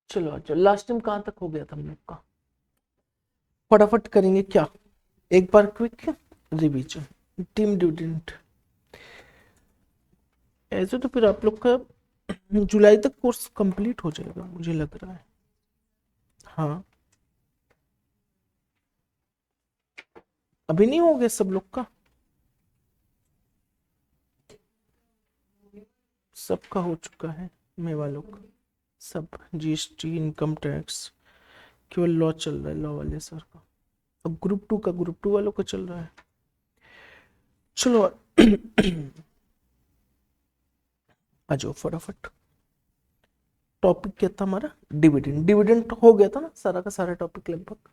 चलो अच्छा, last time कहाँ तक हो गया था हम लोग का? फटाफट करेंगे क्या, एक बार क्विक रिवीजन। टीम डिविडेंड, ऐसे तो फिर आप लोग का जुलाई तक कोर्स कंप्लीट हो जाएगा मुझे लग रहा है। हाँ, अभी नहीं हो गया सब लोग का? सबका हो चुका है, मैं वालों का सब, जीएसटी, इनकम टैक्स, केवल लॉ चल रहा है, लॉ वाले सर का। अब ग्रुप टू वालों का चल रहा है। चलो आ जाओ फटाफट। टॉपिक क्या था हमारा? डिविडेंड। डिविडेंड हो गया था ना सारा का सारा टॉपिक लगभग।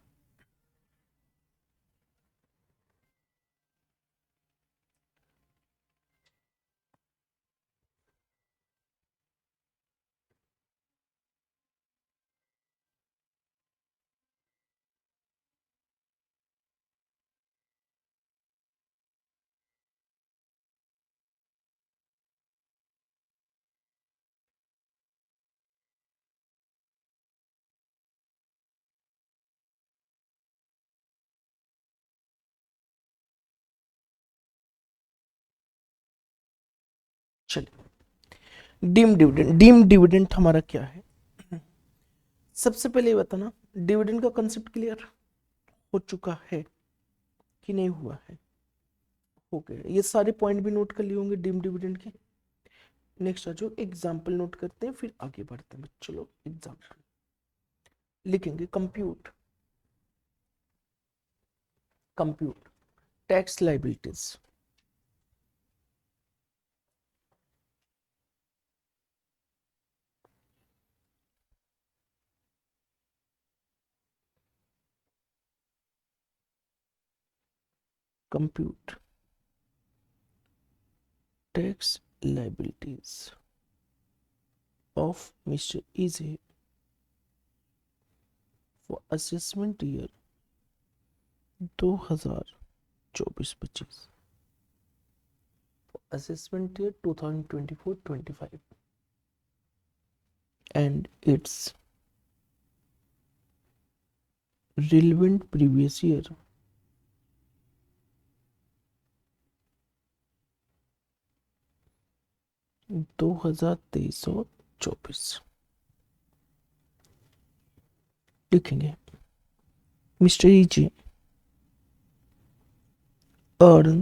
चलिए, डीम डिविडेंड हमारा क्या है? सबसे पहले ये बताना, डिविडेंड का कंसेप्ट क्लियर हो चुका है कि नहीं हुआ है? हो गया, ये सारे पॉइंट भी नोट कर लिए होंगे डीम डिविडेंड के। नेक्स्ट आ जाओ, एग्जाम्पल नोट करते हैं फिर आगे बढ़ते हैं। चलो एग्जाम्पल लिखेंगे। Compute, compute tax liabilities. Compute tax liabilities of mister EJ for assessment year 2024-25, assessment year 2024-25 and its relevant previous year 2023 और 24 लिखेंगे। Mister EJ earn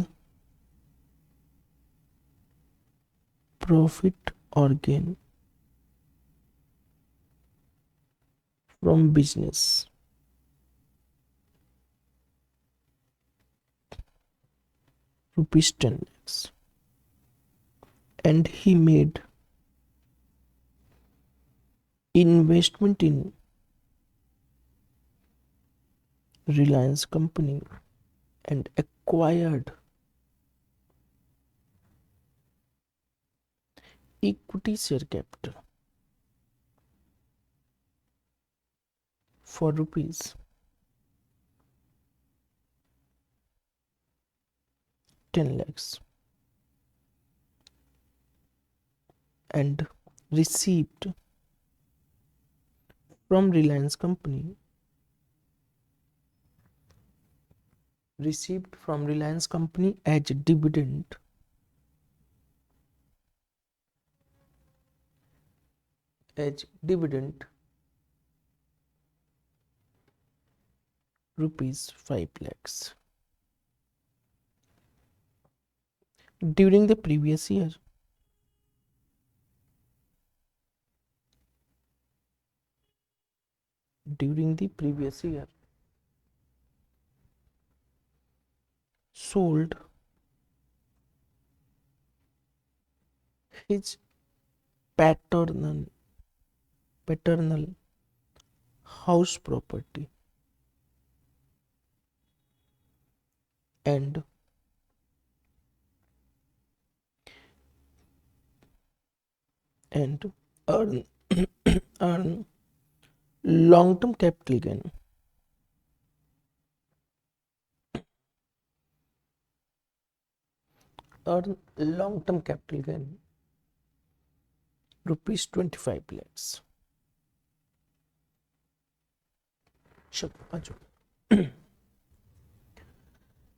profit or gain from business rupees 10 lakhs, and he made investment in Reliance company and acquired equity share capital for rupees 10 lakhs and received from Reliance company as dividend rupees 5 lakhs during the previous year. During the previous year, sold his paternal house property and earn earn long-term capital gain rupees 25 lakhs चलो आ जाओ।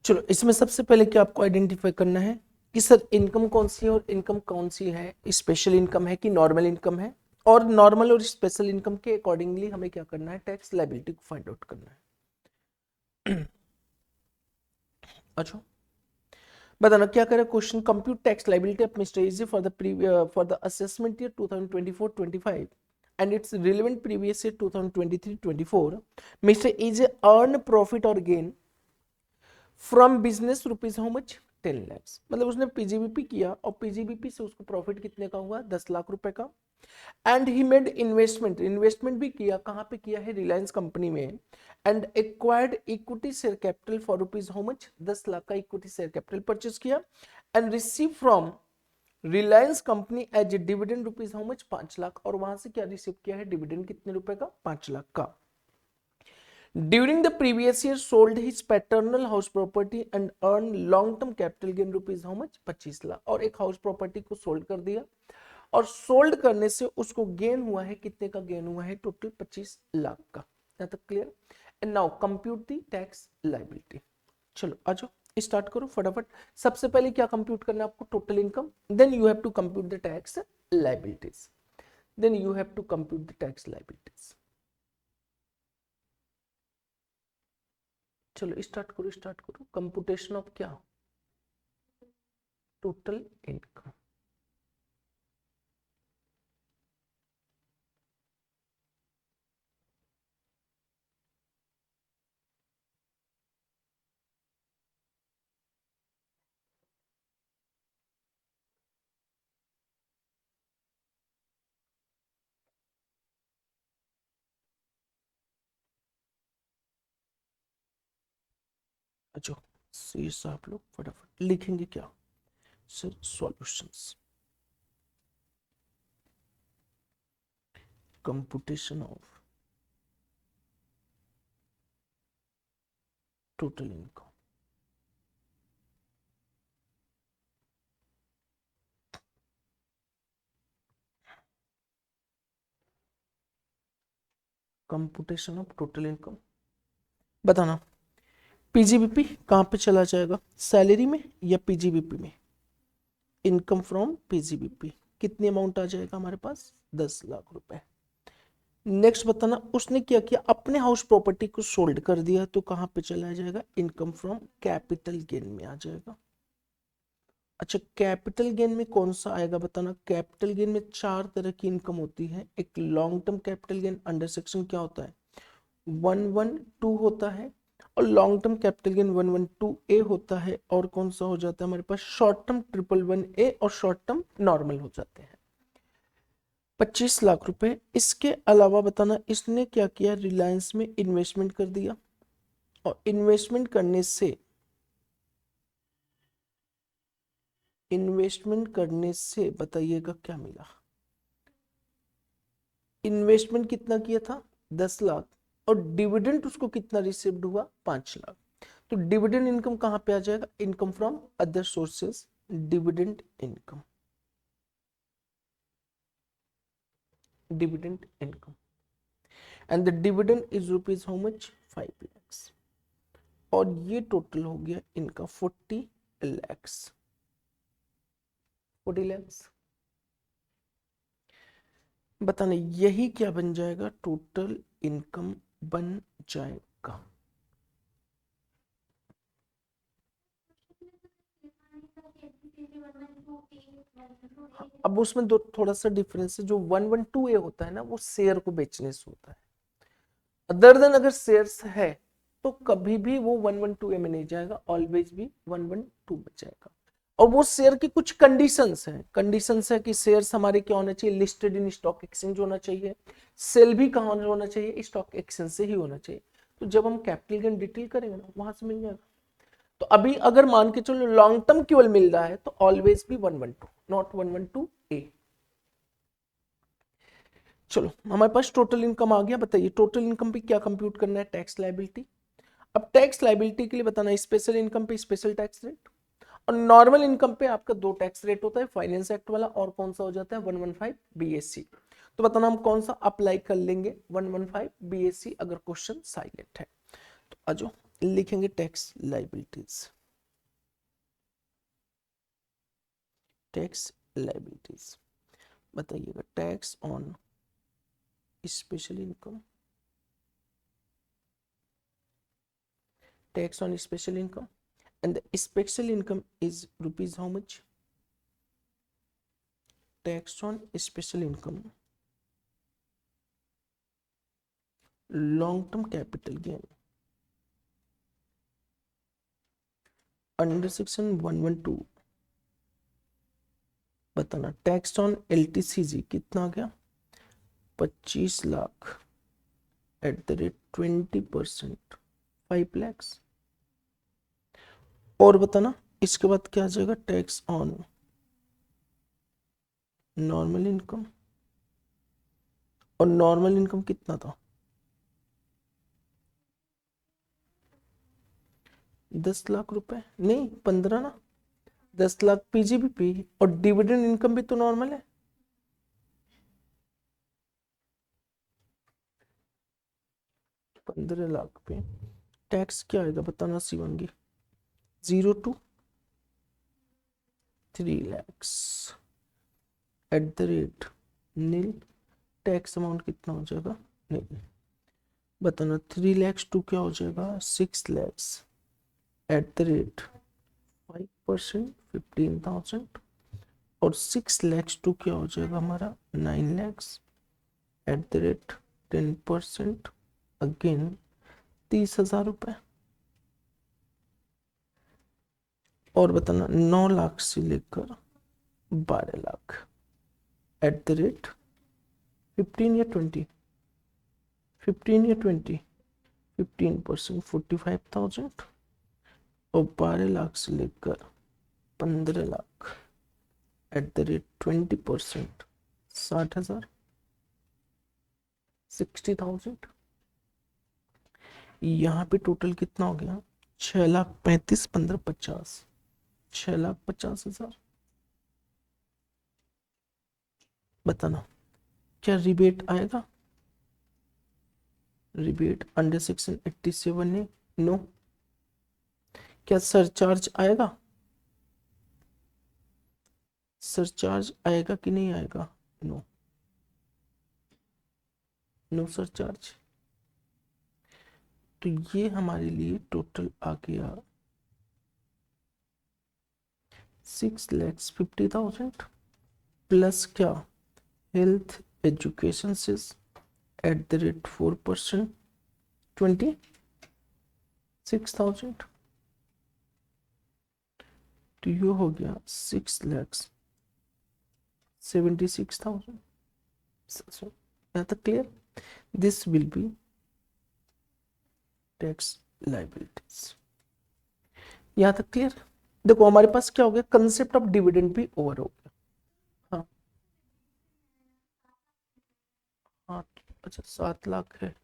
चलो इसमें सबसे पहले क्या आपको identify करना है कि सर इनकम कौन सी है और इनकम कौन सी है, स्पेशल इनकम है कि नॉर्मल इनकम है, और नॉर्मल और स्पेशल इनकम के अकॉर्डिंगली हमें क्या करना है, टैक्स लायबिलिटी को फाइंड आउट करना है। अच्छा बताना क्या करें question, compute tax liability of mister easy for the assessment year 2024-25 and its relevant previous year 2023-24. Mr. Easy earn profit or gain from business rupees how much 10 lakhs, मतलब उसने PGBP किया और पीजीबीपी से उसको प्रॉफिट कितने का हुआ, 10 लाख रुपए का। And he made investment, investment भी किया, कहाँ पे किया है, रिलायंस कंपनी में। And acquired equity share capital for rupees how much, 10 lakh का इक्विटी शेयर कैपिटल परचेज किया। And receive from Reliance company as a dividend rupees how much, 5 lakh, और वहां से क्या रिसीव किया है, डिविडेंड कितने रुपए का, 5 लाख का। During the previous year, sold his paternal house property and earned long-term capital gain rupees how much, 25 lakh, और एक हाउस प्रॉपर्टी को सोल्ड कर दिया, और सोल्ड करने से उसको गेन हुआ है, कितने का गेन हुआ है, टोटल 25 लाख का। यहाँ तक clear. And now compute the tax liability. चलो आ जाओ स्टार्ट करो फटाफट। सबसे पहले क्या कंप्यूट करना है आपको, total income, then you have to compute the tax liabilities, then you have to compute the tax liabilities. चलो स्टार्ट करो कंप्यूटेशन ऑफ क्या, टोटल इनकम। अच्छा ये आप लोग फटाफट लिखेंगे क्या, sir solutions, computation of total income. Computation of total income बताना, पीजीबीपी कहां पे चला जाएगा, सैलरी में या पीजीबीपी में, इनकम फ्रॉम पीजीबीपी कितनी अमाउंट आ जाएगा हमारे पास, 10 लाख रुपए। नेक्स्ट बताना, उसने क्या किया, अपने हाउस प्रॉपर्टी को सोल्ड कर दिया, तो कहां पे चला जाएगा, इनकम फ्रॉम कैपिटल गेन में आ जाएगा। अच्छा कैपिटल गेन में कौन सा आएगा बताना, कैपिटल गेन में 4 तरह की इनकम होती है। एक long term capital gain under section क्या होता है, 112 होता है, और long term capital gain 112A होता है, और कौन सा हो जाता है हमारे पास, शॉर्ट टर्म 111A और शॉर्ट टर्म नॉर्मल हो जाते हैं। 25 लाख रुपए। इसके अलावा बताना, इसने क्या किया, रिलायंस में इन्वेस्टमेंट कर दिया, और इन्वेस्टमेंट करने से बताइएगा क्या मिला, इन्वेस्टमेंट कितना किया था, 10 लाख, और डिविडेंड उसको कितना रिसीव्ड हुआ, 5 लाख। तो डिविडेंड इनकम कहां पे आ जाएगा, income from other sources, dividend income, dividend income, and the dividend is rupees how much, 5 lakhs, और ये टोटल हो गया इनका 40 lakhs, 40 lakhs। बताना यही क्या बन जाएगा, टोटल इनकम बन जाएगा। अब उसमें दो थोड़ा सा डिफरेंस है, जो 112A होता है ना, वो शेयर को बेचने से होता है। अदर देन अगर शेयर्स है तो कभी भी वो 112A में नहीं जाएगा, ऑलवेज भी 112 में जाएगा। और वो शेयर की कुछ कंडीशंस हैं, कंडीशंस है कि शेयर्स हमारे क्या होना चाहिए, लिस्टेड इन स्टॉक एक्सचेंज होना चाहिए, सेल भी कहाँ होना चाहिए, स्टॉक एक्सचेंज से ही होना चाहिए। तो जब हम कैपिटल गेन डिटेल करेंगे ना, वहां से मिल जाएगा। तो अभी अगर मान के चलो लॉन्ग टर्म केवल मिल रहा है, तो ऑलवेज भी 112, नॉट 112A। चलो हमारे पास टोटल इनकम आ गया। बताइए टोटल इनकम पे क्या कंप्यूट करना है, टैक्स लायबिलिटी। अब टैक्स लायबिलिटी के लिए बताना, स्पेशल इनकम पे स्पेशल टैक्स रेट, और नॉर्मल इनकम पे आपका 2 टैक्स रेट होता है, फाइनेंस एक्ट वाला, और कौन सा हो जाता है 115 BSC। तो बताना हम कौन सा अप्लाई कर लेंगे, 115 BAC अगर क्वेश्चन साइलेंट है। तो आजो लिखेंगे टैक्स लाइबिलिटीज, टैक्स लाइबिलिटीज बताइएगा, tax on special income, tax on special income, and the special income is rupees how much? Tax on special income, long term capital gain under section 112 बताना। Tax on LTCG कितना आ गया, 25 lakh eight the rate 20%, 5 lakhs। और बताना इसके बाद क्या आ जाएगा, tax on normal income, और नॉर्मल इनकम कितना था, 10 लाख रुपए, नहीं 15 ना, 10 लाख PGBP, और डिविडेंड इनकम भी तो नॉर्मल है। पंद्रह लाख पे टैक्स क्या आएगा बताना Shivangi, 0 to 3 lakhs at the rate nil, tax amount कितना हो जाएगा, नहीं बताना, 3 lakhs टू क्या हो जाएगा, 6 lakhs एट द रेट 5%, 15,000, और 6 lakhs टू क्या हो जाएगा हमारा, 9 lakhs at the rate 10%, again 30,000 रुपए। और बताना 9 लाख से लेकर 12 लाख एट द रेट 15 या 20, 15 या 20, 15%, 45,000, और 12 लाख से लेकर 15 लाख एट द रेट 20%, 60,000, 60,000। यहाँ पे टोटल कितना हो गया, 6,35,000, 15, 50, 6,50,000। बताना क्या रिबेट आएगा, रिबेट अंडर सेक्शन 87 ने, नो। क्या सरचार्ज आएगा, सरचार्ज आएगा कि नहीं आएगा, नो, नो सरचार्ज। तो ये हमारे लिए टोटल आ गया 6,50,000 प्लस क्या, हेल्थ एजुकेशन से एट द रेट 4%, 26,000। तो ये हो गया 6,76,000। यहाँ तक clear, this will B tax liabilities. यहाँ तक क्लियर। देखो हमारे पास क्या हो गया, कंसेप्ट ऑफ डिविडेंड भी ओवर हो गया। हाँ हाँ, अच्छा 7 लाख है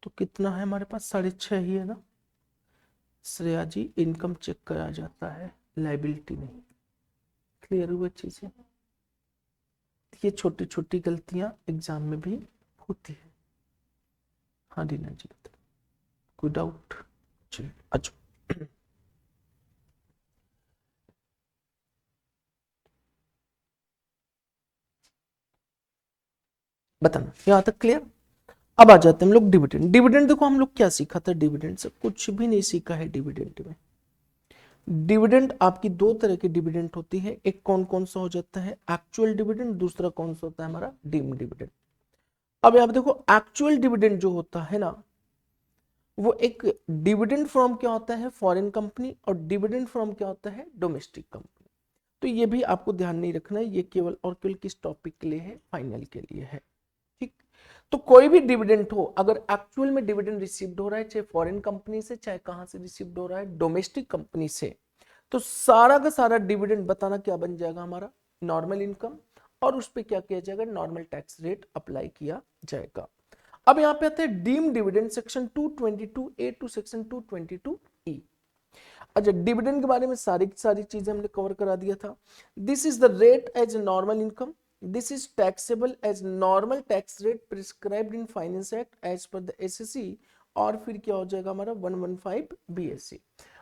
तो कितना है हमारे पास, 6.5 ही है ना श्रेया जी, इनकम चेक करा जाता है, लाइबिलिटी नहीं। क्लियर हुआ चीजें, ये छोटी छोटी गलतियां एग्जाम में भी होती है। हाँ दीना जी, कोई डाउट, चलिए अच्छा। बताना यहाँ तक क्लियर। अब आ जाते हैं हम लोग डिविडेंड। डिविडेंड देखो हम लोग क्या सीखा था, डिविडेंड से कुछ भी नहीं सीखा है। डिविडेंड में डिविडेंड आपकी दो तरह की डिविडेंड होती है, एक कौन कौन सा हो जाता है, एक्चुअल डिविडेंड, दूसरा कौन सा होता है हमारा डीम्ड डिविडेंड। अब यहाँ देखो एक्चुअल डिविडेंड जो होता है ना, वो एक डिविडेंड फ्रॉम क्या होता है, फॉरेन कंपनी, और डिविडेंड फ्रॉम क्या होता है, डोमेस्टिक कंपनी। तो ये भी आपको ध्यान नहीं रखना है, ये केवल और केवल किस टॉपिक के लिए है, फाइनल के लिए है। ठीक, तो कोई भी डिविडेंड हो, अगर एक्चुअल में डिविडेंड रिसीव्ड हो रहा है, चाहे फॉरेन कंपनी से, चाहे कहां से रिसीव्ड हो रहा है, डोमेस्टिक कंपनी से, तो सारा का सारा डिविडेंड बताना क्या बन जाएगा हमारा, नॉर्मल इनकम, और उस पर क्या किया जाएगा, नॉर्मल टैक्स रेट अप्लाई किया जाएगा। अब यहां पे आते हैं deem dividend, section 222A to section 222E। अच्छा, डिविडेंड के बारे में सारी सारी चीजें हमने कवर करा दिया था। This is the rate as normal income, this is taxable as normal tax rate prescribed in finance act as per the SSC, और फिर क्या हो जाएगा हमारा 115 बीएससी।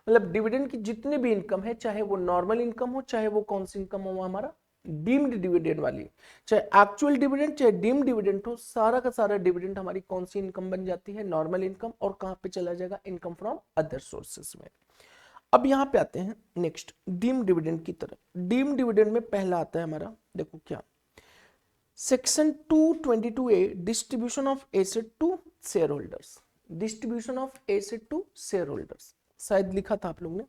मतलब डिविडेंड की जितनी भी इनकम है, चाहे वो नॉर्मल इनकम हो, चाहे वो कौन सी इनकम हो हमारा डीम्ड डिविडेंड वाली, चाहे एक्चुअल डिविडेंड चाहे डीम्ड डिविडेंड हो, सारा का सारा डिविडेंड हमारी कौन सी इनकम बन जाती है, नॉर्मल इनकम, और कहां पे चला जाएगा, इनकम फ्रॉम अदर सोर्सेस में। अब यहां पे आते हैं नेक्स्ट डीम्ड डिविडेंड की तरफ। डीम्ड डिविडेंड में पहला आता है हमारा, देखो क्या, section 222A distribution of asset to share holders. Distribution of asset to share holders शायद लिखा था आप लोग ने,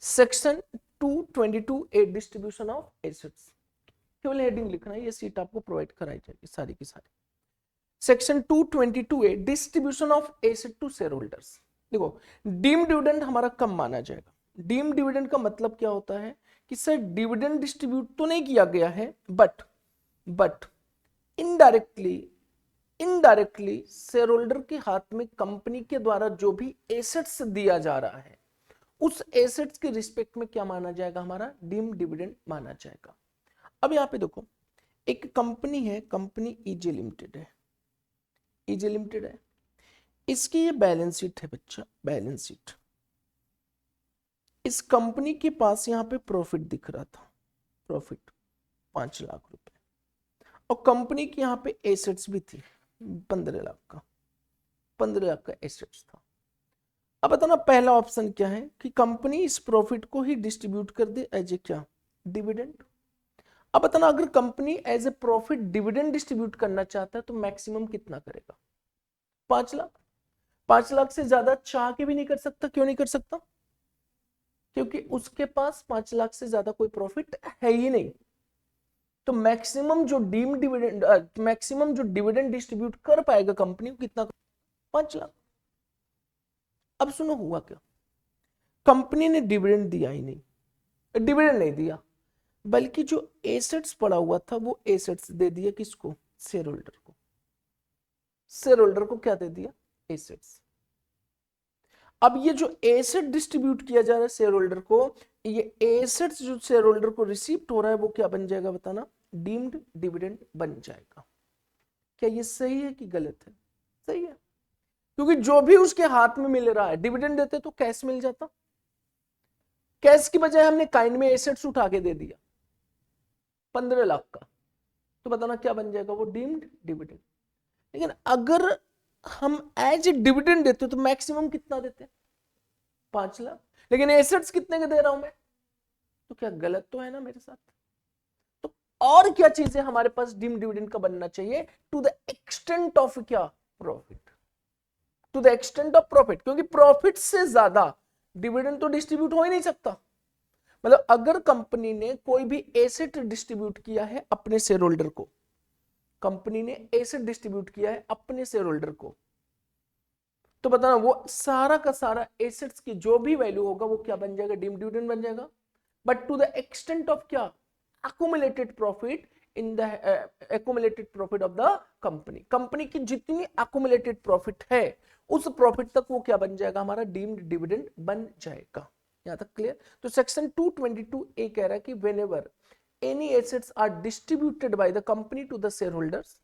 section 222A distribution of assets, केवल हेडिंग लिखना है, ये सीट आपको प्रोवाइड कराई जाएगी सारी की सारी। Section 222A distribution of asset to share holders. देखो डीम्ड डिविडेंड हमारा कब माना जाएगा, डीम्ड डिविडेंड का मतलब क्या होता है कि सर डिविडेंड डिस्ट्रीब्यूट तो नहीं किया गया है, बट इनडायरेक्टली शेयर होल्डर के हाथ में कंपनी के द्वारा जो भी एसेट्स दिया जा रहा है, उस एसेट्स के रिस्पेक्ट में क्या माना जाएगा, हमारा डीम्ड डिविडेंड माना जाएगा। अब यहां पे देखो, एक कंपनी है, कंपनी ईजे लिमिटेड है, ईजे लिमिटेड है, इसकी ये बैलेंस शीट है बच्चा, बैलेंस शीट। इस कंपनी के पास यहां पे प्रॉफिट दिख रहा था, प्रॉफिट 5 लाख रुपए, और कंपनी की यहां पे एसेट्स भी थी 15 लाख का, 15 लाख का एसेट्स था। अब बताना पहला ऑप्शन क्या है कि कंपनी इस प्रॉफिट को ही डिस्ट्रीब्यूट कर दे एज ए क्या, डिविडेंड। अब बताना अगर company as a profit dividend distribute करना चाहता है तो मैक्सिमम कितना करेगा, 5 लाख। 5 लाख से ज्यादा चाह के भी नहीं कर सकता, क्यों नहीं कर सकता, क्योंकि उसके पास 5 लाख से ज्यादा कोई प्रॉफिट है ही नहीं। तो मैक्सिमम जो डीम डिविडेंड, मैक्सिमम जो डिविडेंड डिस्ट्रीब्यूट कर पाएगा कंपनी को कितना, 5 लाख। अब सुनो हुआ क्या, कंपनी ने डिविडेंड दिया ही नहीं, डिविडेंड नहीं दिया, बल्कि जो एसेट्स पड़ा हुआ था वो एसेट्स दे दिया किसको, शेयर होल्डर को। शेयर होल्डर को क्या दे दिया, एसेट्स। अब ये जो एसेट डिस्ट्रीब्यूट किया जा रहा है शेयर होल्डर को, ये एसेट्स जो शेयर होल्डर को रिसीव हो रहा है वो क्या बन जाएगा बताना, डीम्ड डिविडेंड बन जाएगा। क्या ये सही है कि गलत है, सही है, क्योंकि जो भी उसके हाथ में मिल रहा है, डिविडेंड देते तो कैश मिल जाता, कैश की बजाय हमने काइंड में एसेट्स उठा के दे दिया 15 लाख का, तो बताना क्या बन जाएगा, वो डीम्ड डिविडेंड। लेकिन अगर हम एज ए डिविडेंड देते तो मैक्सिमम कितना देते, 5 लाख, लेकिन एसेट्स कितने के दे रहा हूं मैं, तो क्या गलत तो है ना मेरे साथ। तो और क्या चीजें हमारे पास डीम्ड डिविडेंड का बनना चाहिए, टू द एक्सटेंट ऑफ क्या, profit, to the extent of profit, क्योंकि प्रॉफिट से ज्यादा डिविडेंड तो डिस्ट्रीब्यूट हो ही नहीं सकता। मतलब अगर कंपनी ने कोई भी एसेट डिस्ट्रीब्यूट किया है अपने शेयर होल्डर को, कंपनी ने एसेट डिस्ट्रीब्यूट किया है अपने शेयर होल्डर को, तो बताना वो सारा का सारा एसेट्स की जो भी वैल्यू होगा वो क्या बन जाएगा, डीम्ड डिविडेंड बन जाएगा। But to the extent of क्या, accumulated profit in the accumulated profit of the company, company की जितनी accumulated profit है उस प्रॉफिट तक वो क्या बन जाएगा, हमारा डीम्ड डिविडेंड बन जाएगा। यहां तक क्लियर। तो सेक्शन 222A कह रहा है कि whenever any assets are distributed by the company to the shareholders,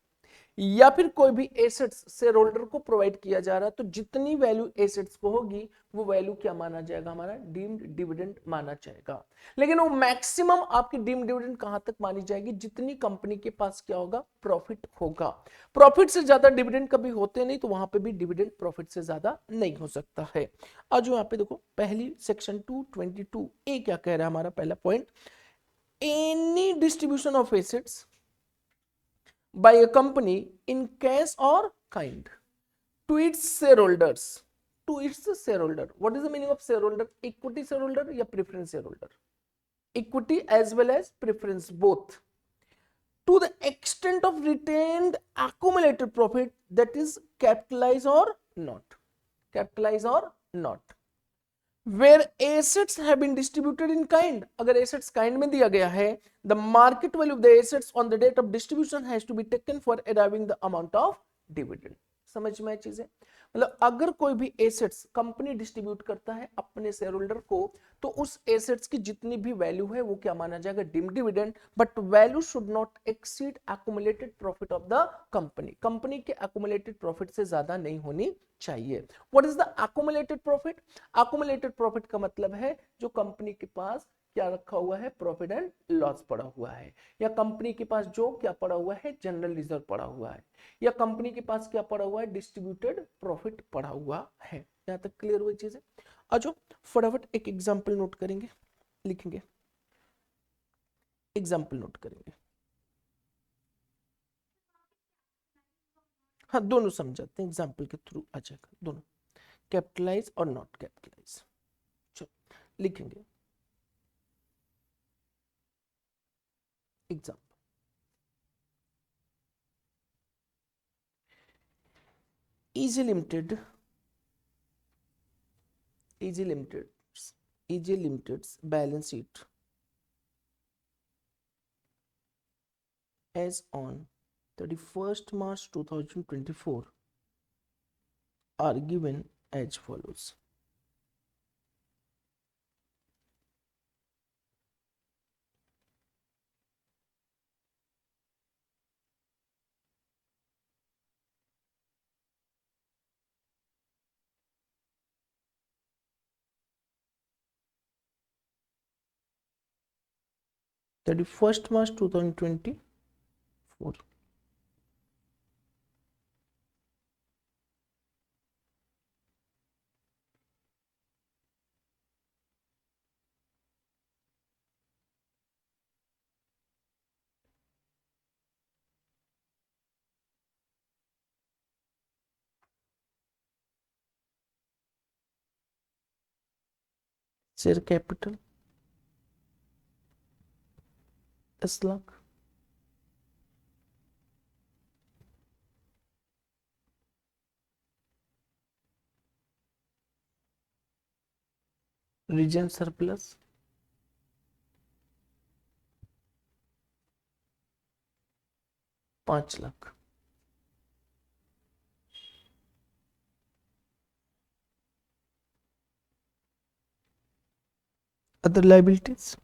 या फिर कोई भी एसेट्स शेयर होल्डर को प्रोवाइड किया जा रहा है, तो जितनी वैल्यू एसेट्स को होगी वो वैल्यू क्या माना जाएगा, हमारा डीम्ड डिविडेंड माना जाएगा। लेकिन वो मैक्सिमम आपकी डीम्ड डिविडेंड कहां तक मानी जाएगी, जितनी कंपनी के पास क्या होगा, प्रॉफिट होगा। प्रॉफिट से ज्यादा डिविडेंड कभी होते नहीं, तो वहां पे भी डिविडेंड प्रॉफिट से ज्यादा नहीं हो सकता है। आज यहाँ पे देखो पहली सेक्शन 222A क्या कह रहा है, हमारा पहला point, any distribution of assets by a company in cash or kind to its shareholders, to its shareholder. What is the meaning of shareholder? Equity shareholder या preference shareholder? Equity as well as preference both. To the extent of retained accumulated profit, that is capitalized or not, capitalized or not. Where assets have been distributed in kind, अगर assets kind में दिया गया है, the market value of the assets on the date of distribution has to be taken for arriving the amount of dividend. समझ में आई चीजें? मतलब अगर कोई भी एसेट्स कंपनी डिस्ट्रीब्यूट करता है अपने शेयर होल्डर को, तो उस एसेट्स की जितनी भी वैल्यू है वो क्या माना जाएगा? Deemed dividend. But value should not exceed accumulated profit of the company. Company के एक्युमुलेटेड प्रॉफिट से ज्यादा नहीं होनी चाहिए। What is the accumulated profit? Accumulated profit का मतलब है जो कंपनी के पास क्या रखा हुआ है? प्रॉफिट एंड लॉस पड़ा हुआ है, या कंपनी के पास जो क्या पड़ा हुआ है? जनरल रिजर्व पड़ा हुआ है, या कंपनी के पास क्या पड़ा हुआ है? डिस्ट्रीब्यूटेड प्रॉफिट पड़ा हुआ है। यहां तक क्लियर हुई चीजें? आज फटाफट एक एग्जांपल नोट करेंगे, लिखेंगे, एग्जांपल नोट करेंगे। हाँ, दोनों समझाते हैं, एग्जांपल के थ्रू आ जाएगा दोनों, कैपिटलाइज और नॉट कैपिटलाइज। चलो लिखेंगे example. Easy Limited, Easy Limited, Easy Limited's balance sheet as on 31st March 2024 are given as follows. That is 1st March 2024. Share capital 10 lakh, reserve surplus 5 lakh, other liabilities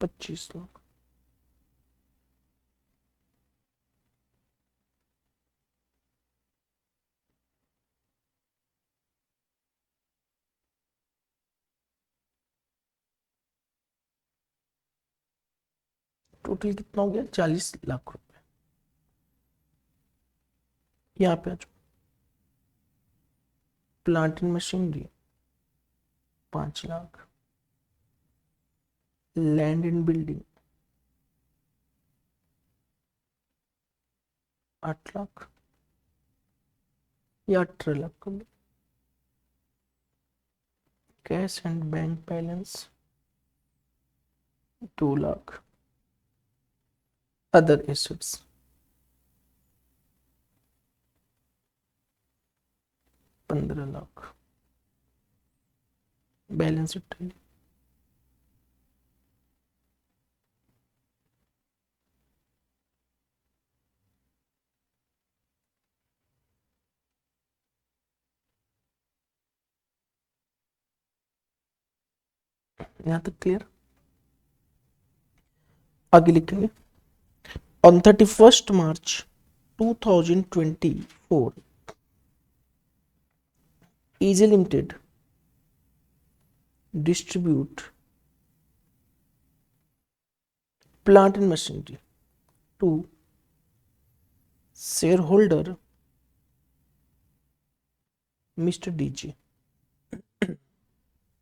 25 lakh, total कितना हो गया? 40 लाख रुपए। यहाँ पे आ जाओ, plant and machinery 5 lakh, land and building 8 lakh या 18 लाख कर लो, cash and bank balance 2 lakh, other assets 15 lakh, balance sheet. यहाँ तक क्लियर? आगे लिखेंगे, on 31st March 2024 Easy Limited distribute plant and machinery to shareholder Mr. DJ.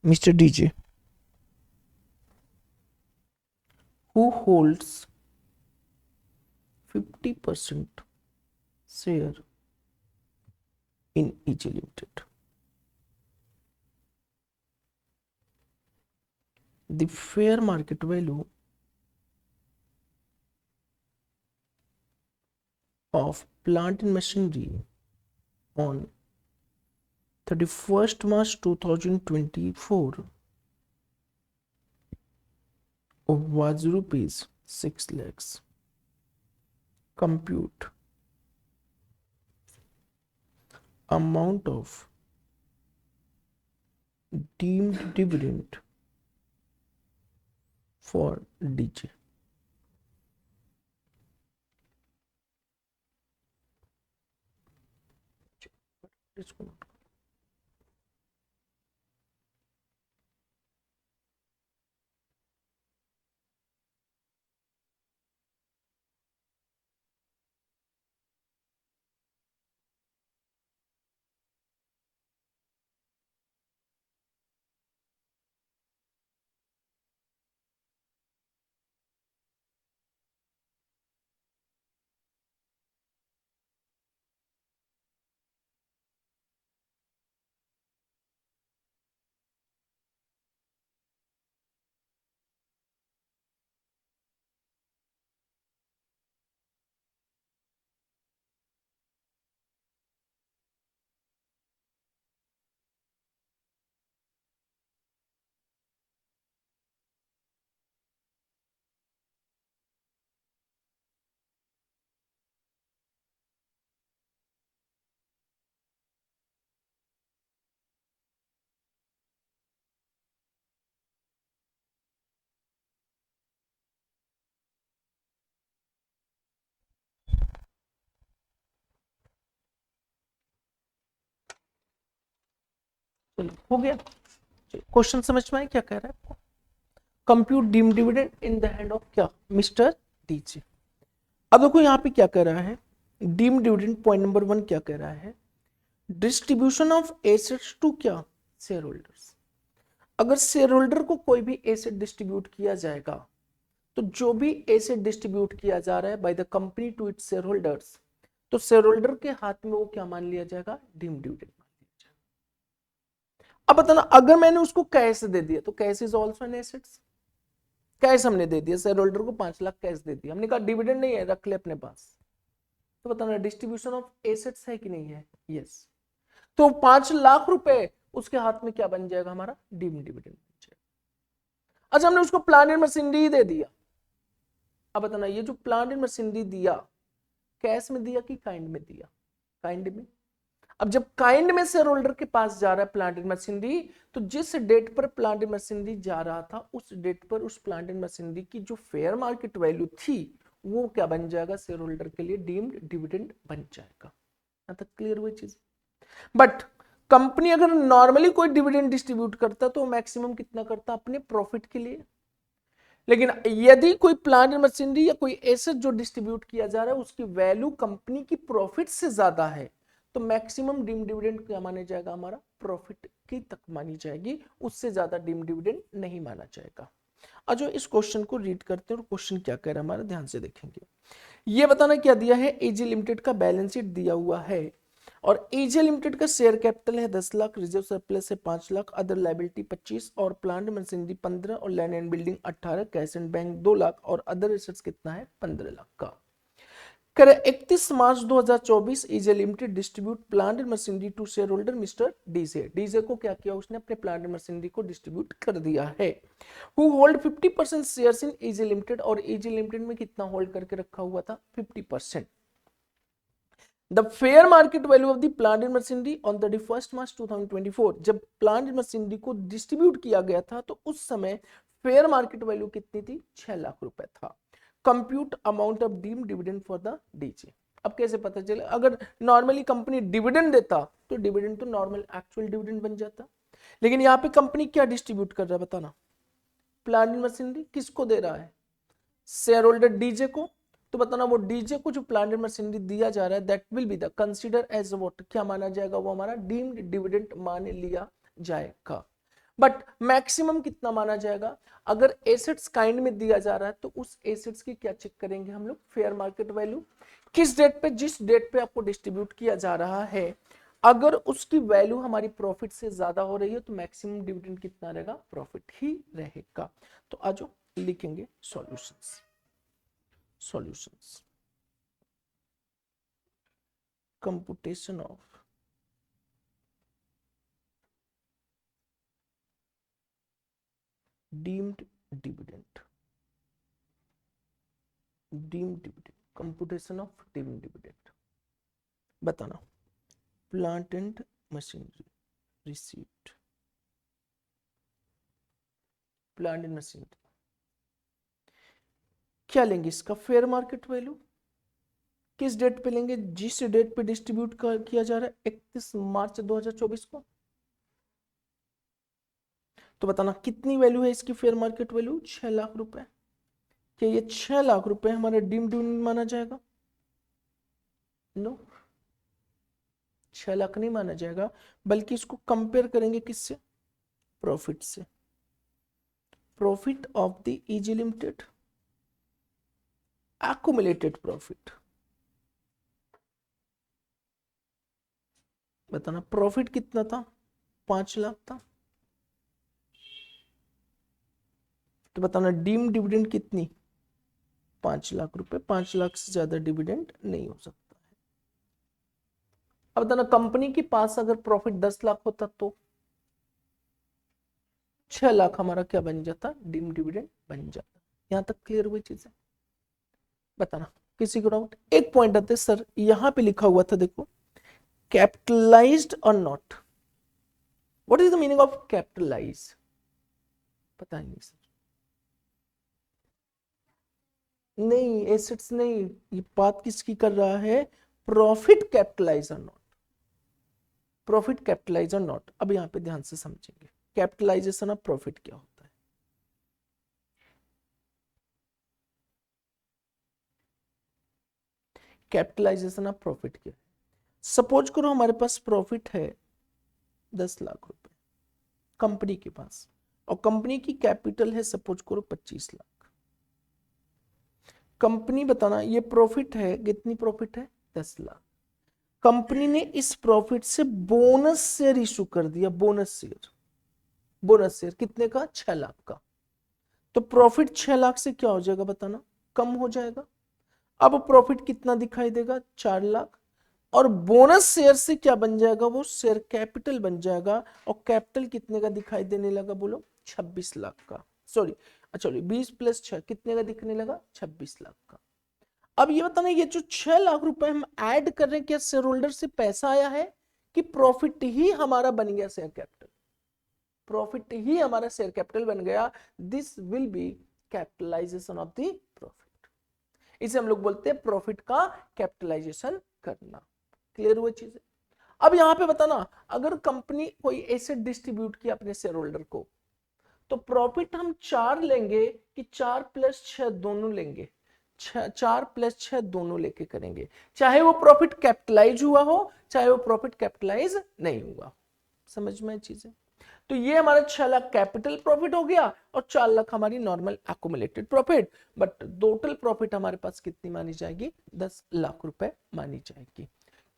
Mr. DJ, who holds 50% share in Easy Limited. The fair market value of plant and machinery on 31st March 2024 was rupees 6 lakhs. compute amount of deemed dividend for DJ. इसको चलो हो गया। Question समझ में आया क्या कह रहा है आपको? Compute deem dividend in the hand of क्या, मिस्टर डीजे। अब देखो यहाँ पे क्या कह रहा है, डीम डिविडेंड पॉइंट नंबर 1 क्या कह रहा है, डिस्ट्रीब्यूशन ऑफ एसेट्स टू क्या, शेयर होल्डर्स। अगर शेयर होल्डर को कोई भी एसेट डिस्ट्रीब्यूट किया जाएगा तो जो भी एसेट डिस्ट्रीब्यूट किया जा रहा है by the company to its share holders, तो शेयर होल्डर के हाथ में वो क्या मान लिया जाएगा, डीम डिविडेंड मान लिया जाएगा। अब बताना, अगर मैंने उसको कैश दे दिया तो cash is also an assets. Cash हमने दे दिया, शेयर होल्डर को 5 लाख कैश दे दिया, हमने कहा डिविडेंड नहीं है, रख ले अपने पास, तो बताना डिस्ट्रीब्यूशन ऑफ एसेट्स है कि नहीं है, यस। तो 5 लाख रुपए उसके हाथ में क्या बन जाएगा, हमारा डीम डिविडेंड बन जाएगा। अच्छा, हमने उसको प्लांट एंड मशीनरी दे दिया। अब बताना, ये जो प्लांट एंड मशीनरी दिया, कैश में दिया कि काइंड में दिया, काइंड में। अब जब काइंड में शेयर होल्डर के पास जा रहा है प्लांट एंड मशीनरी, तो जिस डेट पर प्लांट एंड मशीनरी जा रहा था उस डेट पर उस प्लांट एंड मशीनरी की जो फेयर मार्केट वैल्यू थी वो क्या बन जाएगा, शेयर होल्डर के लिए डीम्ड डिविडेंड बन जाएगा। यहां तक क्लियर हुई चीज। बट कंपनी अगर नॉर्मली कोई डिविडेंड डिस्ट्रीब्यूट करता तो मैक्सिमम कितना करता, अपने प्रॉफिट के लिए। लेकिन यदि कोई प्लांट एंड मशीनरी या कोई एसेट जो डिस्ट्रीब्यूट किया जा रहा है उसकी वैल्यू कंपनी की प्रॉफिट से ज्यादा है, तो मैक्सिमम डीम डिविडेंड क्या माना जाएगा, हमारा प्रॉफिट की तक मानी जाएगी, उससे ज्यादा डीम डिविडेंड नहीं माना जाएगा। आज इस क्वेश्चन को रीड करते हैं और क्वेश्चन क्या कह रहा है हमारा, ध्यान से देखेंगे। ये बताना क्या दिया है, एजी लिमिटेड का बैलेंस शीट दिया हुआ है और एजे लिमिटेड का शेयर कैपिटल है 10 लाख, रिजर्व सरप्लस है 5 लाख, अदर लायबिलिटी 25 और प्लांट मशीनरी 15 और land and building 18, cash and bank 2 lakh और अदर एसेट्स कितना है, 15 लाख का। करे 31 March 2024 AJ limited distribute plant and machinery to share holder mister DJ. DJ को क्या किया, उसने अपने प्लांट एंड मशीनरी को डिस्ट्रीब्यूट कर दिया है। Who hold 50% shares in AJ limited, और एजे लिमिटेड में कितना होल्ड करके रखा हुआ था, 50%। The fair market value of the plant and machinery on 31st March 2024, जब प्लांट मशीनरी को डिस्ट्रीब्यूट किया गया था तो उस समय फेयर मार्केट वैल्यू कितनी थी, 6 लाख रुपए था। Compute amount of deem dividend for the DJ. अब कैसे पता चले, अगर नॉर्मली कंपनी डिविडेंड देता तो डिविडेंड तो नॉर्मल एक्चुअल डिविडेंड बन जाता, लेकिन यहाँ पे कंपनी क्या डिस्ट्रीब्यूट कर रहा है बताना, प्लांट एंड मशीनरी किसको दे रहा है, शेयर होल्डर डीजे को। तो बताना वो डीजे को जो प्लांट एंड मशीनरी दिया जा रहा है that will be the consider as what, क्या माना जाएगा, वो हमारा डीम्ड डिविडेंड मान लिया जाएगा। बट मैक्सिमम कितना माना जाएगा, अगर एसेट्स काइंड में दिया जा रहा है तो उस एसेट्स की क्या चेक करेंगे हम लोग, फेयर मार्केट वैल्यू। किस डेट पे, जिस डेट पे आपको डिस्ट्रीब्यूट किया जा रहा है, अगर उसकी वैल्यू हमारी प्रॉफिट से ज्यादा हो रही है तो मैक्सिमम डिविडेंड कितना रहेगा, प्रॉफिट ही रहेगा। तो आज लिखेंगे solutions. Computation of deemed dividend computation of dividend dividend बताना। Plant and machinery received, plant and machinery क्या लेंगे इसका फेयर मार्केट वैल्यू, किस डेट पे लेंगे, जिस डेट पे डिस्ट्रीब्यूट किया जा रहा है 31 मार्च 2024 को। तो बताना कितनी वैल्यू है इसकी फेयर मार्केट वैल्यू, 6 लाख रुपए। क्या ये 6 लाख रुपए हमारा डीम्ड डिविडेंड माना जाएगा? नो, 6 लाख नहीं माना जाएगा, बल्कि इसको कंपेयर करेंगे किससे, प्रॉफिट से। Profit of the easy limited, accumulated profit. बताना प्रॉफिट कितना था, 5 लाख था। तो बताना डीम डिविडेंड कितनी, 5 लाख रुपए। 5 लाख से ज्यादा डिविडेंड नहीं हो सकता है। अब बताना कंपनी के पास अगर प्रॉफिट 10 लाख होता तो 6 लाख हमारा क्या बन जाता, डीम डिविडेंड बन जाता। यहां तक क्लियर हुई चीजें? बताना किसी को डाउट? एक पॉइंट आते सर, यहां पे लिखा हुआ था देखो, कैपिटलाइज्ड और not. What is the meaning of capitalise? पता नहीं सर। नहीं, एसेट्स नहीं, ये बात किसकी कर रहा है, प्रॉफिट कैपिटलाइज और नॉट, प्रॉफिट कैपिटलाइज और नॉट। अब यहां पे ध्यान से समझेंगे कैपिटलाइजेशन ऑफ प्रॉफिट क्या होता है। कैपिटलाइजेशन ऑफ प्रॉफिट क्या है? सपोज करो हमारे पास प्रॉफिट है 10 लाख रुपए कंपनी के पास, और कंपनी की कैपिटल है सपोज करो 25 लाख। कंपनी बताना ये प्रॉफिट है, कितनी प्रॉफिट है, 10 लाख। कंपनी ने इस प्रॉफिट से बोनस शेयर इशू कर दिया, बोनस शेयर। बोनस शेयर कितने का, 6 लाख का। तो प्रॉफिट 6 लाख से क्या हो जाएगा बताना, कम हो जाएगा। अब प्रॉफिट कितना दिखाई देगा, 4 लाख। और बोनस शेयर से क्या बन जाएगा, वो शेयर कैपिटल बन जाएगा। और कैपिटल कितने का दिखाई देने लगा, बोलो 26 लाख का। सॉरी, चलो 20 + 6 कितने का दिखने लगा, 26 लाख का। अब ये बताना, ये जो 6 लाख रुपए हम ऐड कर रहे हैं, क्या शेयर होल्डर से पैसा आया है कि प्रॉफिट ही हमारा बन गया शेयर कैपिटल? प्रॉफिट ही हमारा शेयर कैपिटल बन गया। This will be capitalisation of the profit. इसे हम लोग बोलते हैं प्रॉफिट का कैपिटलाइजेशन करना। क्लियर हुआ चीजें? अब यहां पे बताना, अगर कंपनी कोई एसेट डिस्ट्रीब्यूट किया अपने शेयर होल्डर को, तो प्रॉफिट हम 4 लेंगे कि 4 + 6 दोनों लेंगे? 4 + 6 दोनों लेके करेंगे, चाहे वो प्रॉफिट कैपिटलाइज हुआ हो, चाहे वो प्रॉफिट कैपिटलाइज नहीं हुआ। समझ में चीजें? तो ये हमारा 6 लाख कैपिटल प्रॉफिट हो गया, और 4 लाख हमारी normal accumulated profit. But total profit हमारे पास कितनी मानी जाएगी, 10 लाख रुपए मानी जाएगी।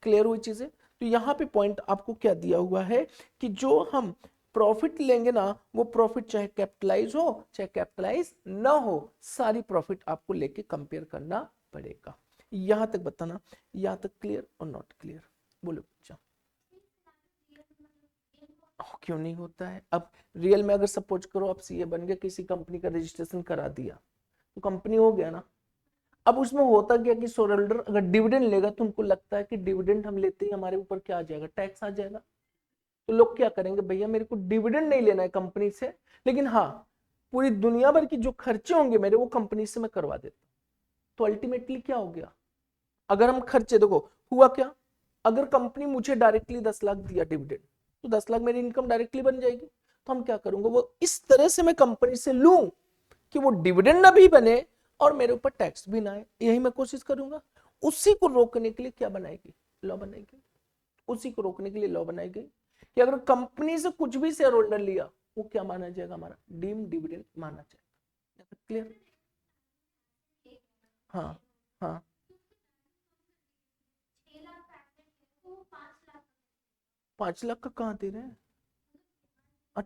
क्लियर हुई चीजें? तो यहाँ पे पॉइंट आपको क्या दिया हुआ है कि जो हम प्रॉफिट लेंगे ना, वो प्रॉफिट चाहे कैपिटलाइज हो चाहे कैपिटलाइज ना हो, सारी प्रॉफिट आपको लेके कंपेयर करना पड़ेगा। यहां तक बताना, यहां तक क्लियर और नॉट क्लियर? बोलो बच्चा। क्यों नहीं होता है? अब रियल में अगर सपोज करो आप सीए बन गए, किसी कंपनी का रजिस्ट्रेशन करा दिया, तो कंपनी हो गया ना। अब उसमें होता क्या कि शेयर होल्डर अगर डिविडेंड लेगा, तो उनको लगता है कि डिविडेंड हम लेते ही हमारे ऊपर क्या आ जाएगा, टैक्स आ जाएगा। तो लोग क्या करेंगे, भैया मेरे को डिविडेंड नहीं लेना है कंपनी से, लेकिन हाँ पूरी दुनिया भर की जो खर्चे होंगे मेरे, वो कंपनी से मैं करवा देता हूं। तो अल्टीमेटली क्या हो गया, अगर हम खर्चे, देखो हुआ क्या, अगर कंपनी मुझे डायरेक्टली 10 लाख दिया डिविडेंड, तो 10 लाख मेरी इनकम डायरेक्टली बन जाएगी। तो हम क्या करूंगा, वो इस तरह से मैं कंपनी से लूं कि वो डिविडेंड ना भी बने और मेरे ऊपर टैक्स भी ना आए, यही मैं कोशिश करूंगा। उसी को रोकने के लिए क्या बनाएगी, लॉ बनाएगी। उसी को रोकने के लिए लॉ बनाएगी कि अगर कंपनी से कुछ भी शेयर होल्डर लिया, वो क्या माना जाएगा, हमारा डीम डिविडेंड माना जाएगा। क्लियर? हाँ हाँ, 5 लाख का कहाँ दे रहे हैं?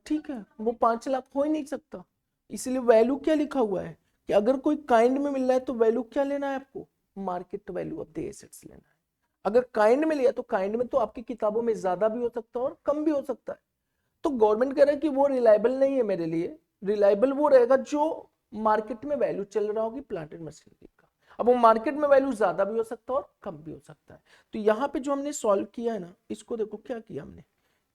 ठीक है, वो 5 लाख हो ही नहीं सकता। इसीलिए वैल्यू क्या लिखा हुआ है कि अगर कोई काइंड में मिल रहा है तो वैल्यू क्या लेना है आपको, market value of the assets लेना है। अगर काइंड में लिया तो काइंड में तो आपकी किताबों में ज्यादा भी हो सकता है और कम भी हो सकता है। तो गवर्नमेंट कह रहा है कि वो रिलायबल नहीं है मेरे लिए, रिलायबल वो रहेगा जो मार्केट में वैल्यू चल रहा होगी प्लांट एंड मशीनरी का। अब वो मार्केट में वैल्यू ज्यादा भी हो सकता है और कम भी हो सकता है। तो यहाँ पे जो हमने सॉल्व किया है ना, इसको देखो क्या किया हमने,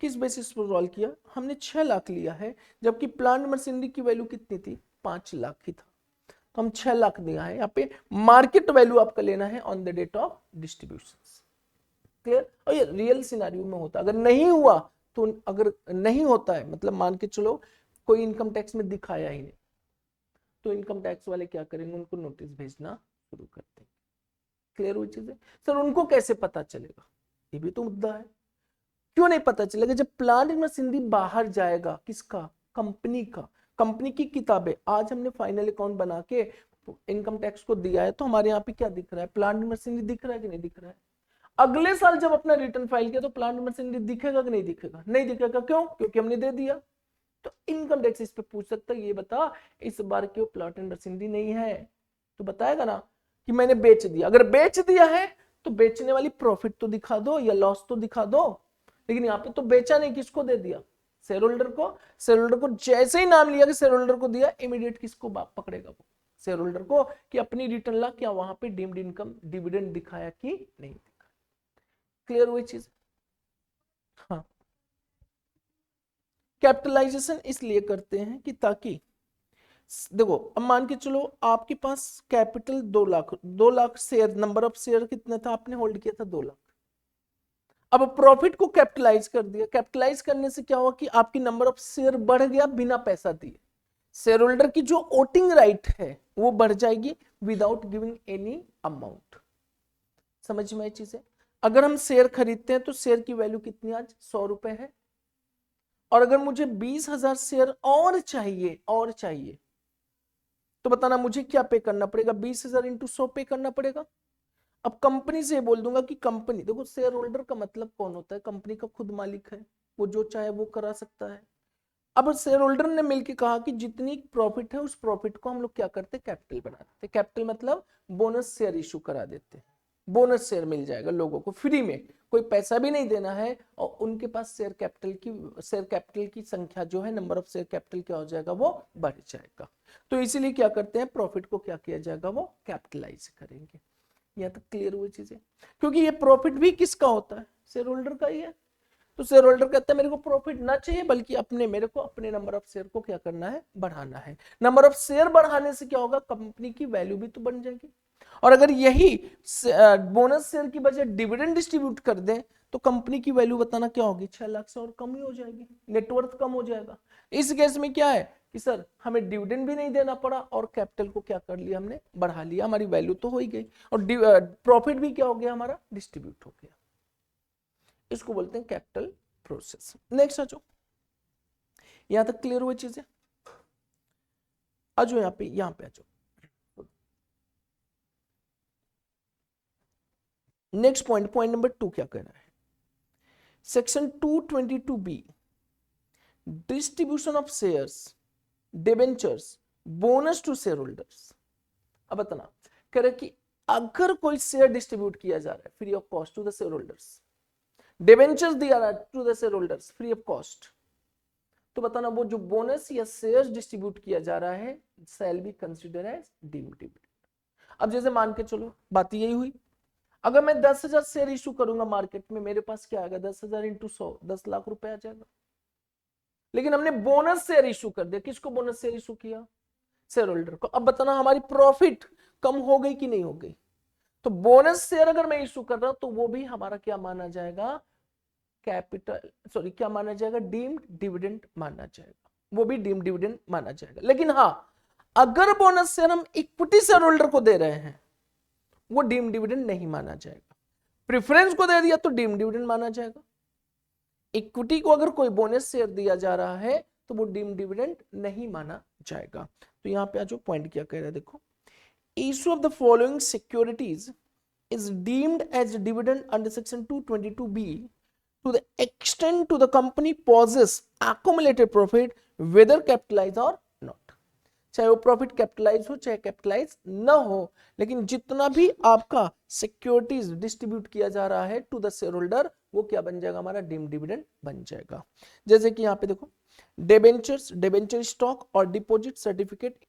किस बेसिस पर सॉल्व किया, हमने 6 लाख लिया है, जबकि प्लांट मशीनरी की वैल्यू कितनी थी, 5 लाख ही था, तो हम 6 लाख दिया है। यहाँ पे मार्केट वैल्यू आपका लेना है on the date of distribution. Clear. और ये रियल सिनेरियो में होता, अगर नहीं हुआ तो, अगर नहीं होता है मतलब मान के चलो कोई इनकम टैक्स में दिखाया ही नहीं, तो इनकम टैक्स वाले क्या करेंगे, उनको नोटिस भेजना शुरू कर देंगे। क्लियर हुई चीजें। सर उनको कैसे पता चलेगा, ये भी तो मुद्दा है। क्यों नहीं पता चलेगा, जब प्लांट मशीनरी बाहर जाएगा, किसका, कंपनी का, कंपनी की किताबें, आज हमने फाइनल अकाउंट बना के इनकम टैक्स को दिया है, तो हमारे यहाँ पे क्या दिख रहा है, प्लांट मशीनरी दिख रहा है कि नहीं दिख रहा है। अगले साल जब अपना रिटर्न फाइल किया तो प्लांट मशीनरी दिखेगा कि नहीं दिखेगा, नहीं दिखेगा, क्यों, क्योंकि हमने दे दिया। तो इनकम टैक्स इस पे पूछ सकता है, ये बता इस बार क्यों प्लांट एंड मशीनरी नहीं है, तो बताएगा ना कि मैंने बेच दिया। अगर बेच दिया है तो बेचने वाली प्रॉफिट तो दिखा दो या लॉस तो दिखा दो, लेकिन यहाँ पे तो बेचा नहीं, किसको दे दिया, शेयर होल्डर को। शेयर होल्डर को जैसे ही नाम लिया कि शेयर होल्डर को दिया, इमीडिएट किसको पकड़ेगा, वो शेयर होल्डर को, कि अपनी रिटर्न ला, क्या वहां पे डीम्ड इनकम डिविडेंड दिखाया कि नहीं दिखाया। क्लियर हुई चीज। हाँ, कैपिटलाइजेशन इसलिए करते हैं कि ताकि देखो, अब मान के चलो आपके पास capital 2 lakh, 2 lakh share, number of share कितना था, आपने होल्ड किया था 2 लाख। अब प्रॉफिट को कैपिटलाइज कर दिया, कैपिटलाइज करने से क्या हुआ कि आपकी नंबर ऑफ शेयर बढ़ गया बिना पैसा दिए। शेयर होल्डर की जो वोटिंग राइट है वो बढ़ जाएगी विदाउट गिविंग एनी अमाउंट। समझ में आई चीजें। अगर हम शेयर खरीदते हैं तो शेयर की वैल्यू कितनी आज 100 रुपए है, और अगर मुझे 20,000 शेयर और चाहिए तो बताना मुझे क्या पे करना पड़ेगा, 20,000 इंटू 100 पे करना पड़ेगा। अब कंपनी से बोल दूंगा कि कंपनी, देखो शेयर होल्डर का मतलब कौन होता है, कंपनी का खुद मालिक है, वो जो चाहे वो करा सकता है। अब शेयर होल्डर ने मिलकर कहा कि जितनी प्रॉफिट है उस प्रॉफिट को हम लोग क्या करते, कैपिटल बना देते। कैपिटल मतलब बोनस शेयर इशू करा देते, बोनस शेयर मिल जाएगा लोगों को फ्री में, कोई पैसा भी नहीं देना है, और उनके पास शेयर कैपिटल की संख्या जो है, नंबर ऑफ शेयर कैपिटल क्या हो जाएगा, वो बढ़ जाएगा। तो इसीलिए क्या करते हैं, प्रॉफिट को क्या किया जाएगा, वो कैपिटलाइज करेंगे। यहाँ तक क्लियर हुई चीजें। क्योंकि ये प्रॉफिट भी किसका होता है, शेयर होल्डर का ही है। तो शेयर होल्डर कहता है मेरे को प्रॉफिट ना चाहिए, बल्कि मेरे को अपने नंबर ऑफ शेयर को क्या करना है, बढ़ाना है। नंबर ऑफ शेयर बढ़ाने से क्या होगा, कंपनी की वैल्यू भी तो बढ़ जाएगी। और अगर यही बोनस शेयर की बजाय डिविडेंड डिस्ट्रीब्यूट कर दें तो कंपनी की वैल्यू बताना क्या होगी, 6 लाख से और कम ही हो जाएगी, नेटवर्थ कम हो जाएगा। इस केस में क्या है कि सर हमें डिविडेंड भी नहीं देना पड़ा और कैपिटल को क्या कर लिया, हमने बढ़ा लिया, हमारी वैल्यू तो हो ही गई, और प्रॉफिट भी क्या हो गया, हमारा डिस्ट्रीब्यूट हो गया। इसको बोलते हैं कैपिटल प्रोसेस। नेक्स्ट आ जाओ, यहां तक क्लियर हुई चीजें। आ जाओ यहाँ पे आ जाओ। नेक्स्ट पॉइंट नंबर 2 क्या कह रहा है, section 222B, distribution of shares, debentures, bonus to share holders. अब बताना, कह रहे कि अगर कोई शेयर डिस्ट्रीब्यूट किया जा रहा है free of cost to the share holders, debentures दिया रहा है to the share holders free of cost, तो बताना वो जो बोनस या शेयर्स डिस्ट्रीब्यूट किया जा रहा है shall be consider as deemed dividend. अब जैसे मान के चलो बात यही हुई, अगर मैं 10,000 शेयर इशू करूंगा मार्केट में, मेरे पास क्या आएगा, 10,000 इंटू 100, 10 लाख रुपए आ जाएगा। लेकिन हमने बोनस शेयर इशू कर दिया, किसको बोनस शेयर इशू किया, शेयर होल्डर को। अब बताना हमारी प्रॉफिट कम हो गई कि नहीं हो गई, तो बोनस शेयर अगर मैं इशू कर रहा हूं तो वो भी हमारा क्या माना जाएगा, क्या माना जाएगा, डीम्ड डिविडेंड माना जाएगा, वो भी डीम्ड डिविडेंड माना जाएगा। लेकिन हाँ, अगर बोनस शेयर हम इक्विटी शेयर होल्डर को दे रहे हैं वो डीम्ड डिविडेंड नहीं माना जाएगा। प्रेफरेंस को दे दिया तो डीम्ड डिविडेंड माना जाएगा। इक्विटी को अगर कोई बोनस शेयर दिया जा रहा है तो वो डीम्ड डिविडेंड नहीं माना जाएगा। तो यहां पे जो पॉइंट क्या कह रहा है देखो, issue of the following securities is deemed as dividend under section 222B to the extent to the company possess accumulated profit whether capitalized or not। चाहे वो प्रॉफिट कैपिटलाइज हो चाहे कैपिटलाइज ना हो, लेकिन जितना भी आपका सिक्योरिटीज डिस्ट्रीब्यूट किया जा रहा है टू द शेयर होल्डर वो क्या बन जाएगा, हमारा डीम्ड डिविडेंड बन जाएगा। जैसे कि यहाँ पे देखो, डिबेंचर्स, डिबेंचर स्टॉक और deposit certificate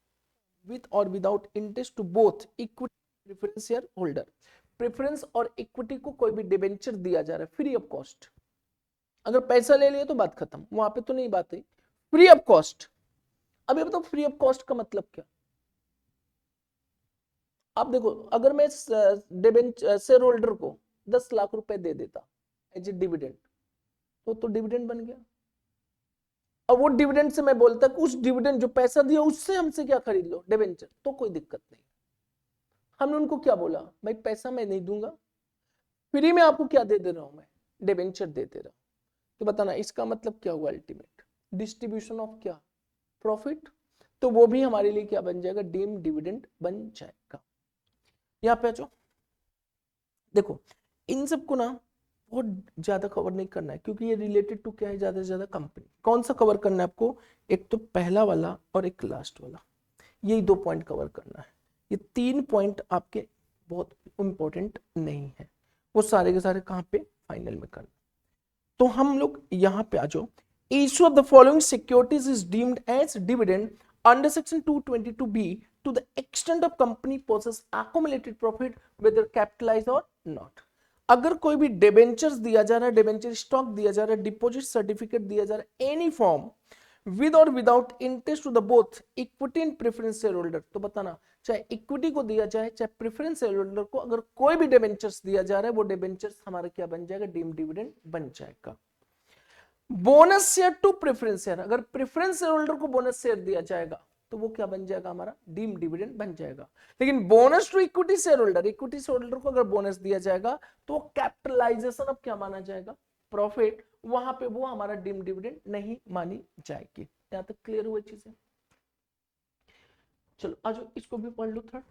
with or without interest to both equity preference share holder, preference और इक्विटी को कोई भी डिबेंचर दिया जा रहा है फ्री ऑफ कॉस्ट, अगर पैसा ले लिया तो बात खत्म, वहां पे तो नहीं बात है, फ्री ऑफ कॉस्ट। अब ये बताओ फ्री ऑफ कॉस्ट का मतलब क्या? आप देखो, अगर मैं शेयर होल्डर को 10 लाख रुपए दे देता एज ए डिविडेंड, तो डिविडेंड बन गया। और वो डिविडेंड से मैं बोलता कि उस डिविडेंड जो पैसा दिया उससे हमसे क्या खरीद लो, डिबेंचर, तो कोई दिक्कत नहीं। हमने उनको क्या बोला, भाई पैसा मैं नहीं दूंगा, फ्री में आपको क्या दे दे रहा हूं मैं, डिबेंचर दे दे रहा हूं। तो बताना इसका मतलब क्या हुआ, अल्टीमेट डिस्ट्रीब्यूशन ऑफ क्या, प्रॉफिट। तो वो भी हमारे लिए क्या बन जाएगा, डीम्ड डिविडेंड बन जाएगा। यहाँ पे आ जाओ, देखो इन सबको ना बहुत ज्यादा कवर नहीं करना है, क्योंकि ये रिलेटेड टू क्या है, ज्यादा से ज्यादा कंपनी। कौन सा कवर करना है आपको, एक तो पहला वाला और एक लास्ट वाला, यही 2 पॉइंट कवर करना है। ये 3 पॉइंट आपके बहुत इंपॉर्टेंट नहीं है, वो सारे के सारे कहाँ पे, फाइनल में करना। तो हम लोग यहाँ पे आ जाओ, issue of the following securities is deemed as dividend under section 222b to the extent of company possess accumulated profit whether capitalized or not। अगर कोई भी डिबेंचर्स दिया जा रहा है, डिबेंचर स्टॉक दिया जा रहा है, डिपॉजिट सर्टिफिकेट दिया जा रहा है, एनी फॉर्म विद और without interest to the both equity and preference share holder, तो बताना चाहे इक्विटी को दिया जाए चाहे प्रेफरेंस शेयर होल्डर को, अगर कोई भी डिबेंचर्स दिया जा रहा है वो डिबेंचर्स हमारा क्या बन जाएगा, डीम्ड डिविडेंड बन जाएगा। Bonus share to preference share, अगर प्रेफरेंस शेयर होल्डर को बोनस शेयर दिया जाएगा तो वो क्या बन जाएगा, हमारा डीम डिविडेंड बन जाएगा। लेकिन bonus to equity share holder, equity share holder को अगर बोनस दिया जाएगा तो कैपिटलाइजेशन अब क्या माना जाएगा, प्रॉफिट, वहां पे वो हमारा डीम डिविडेंड नहीं मानी जाएगी। यहां तक क्लियर हुई चीजें? चलो आज इसको भी पढ़ लो थर्ड।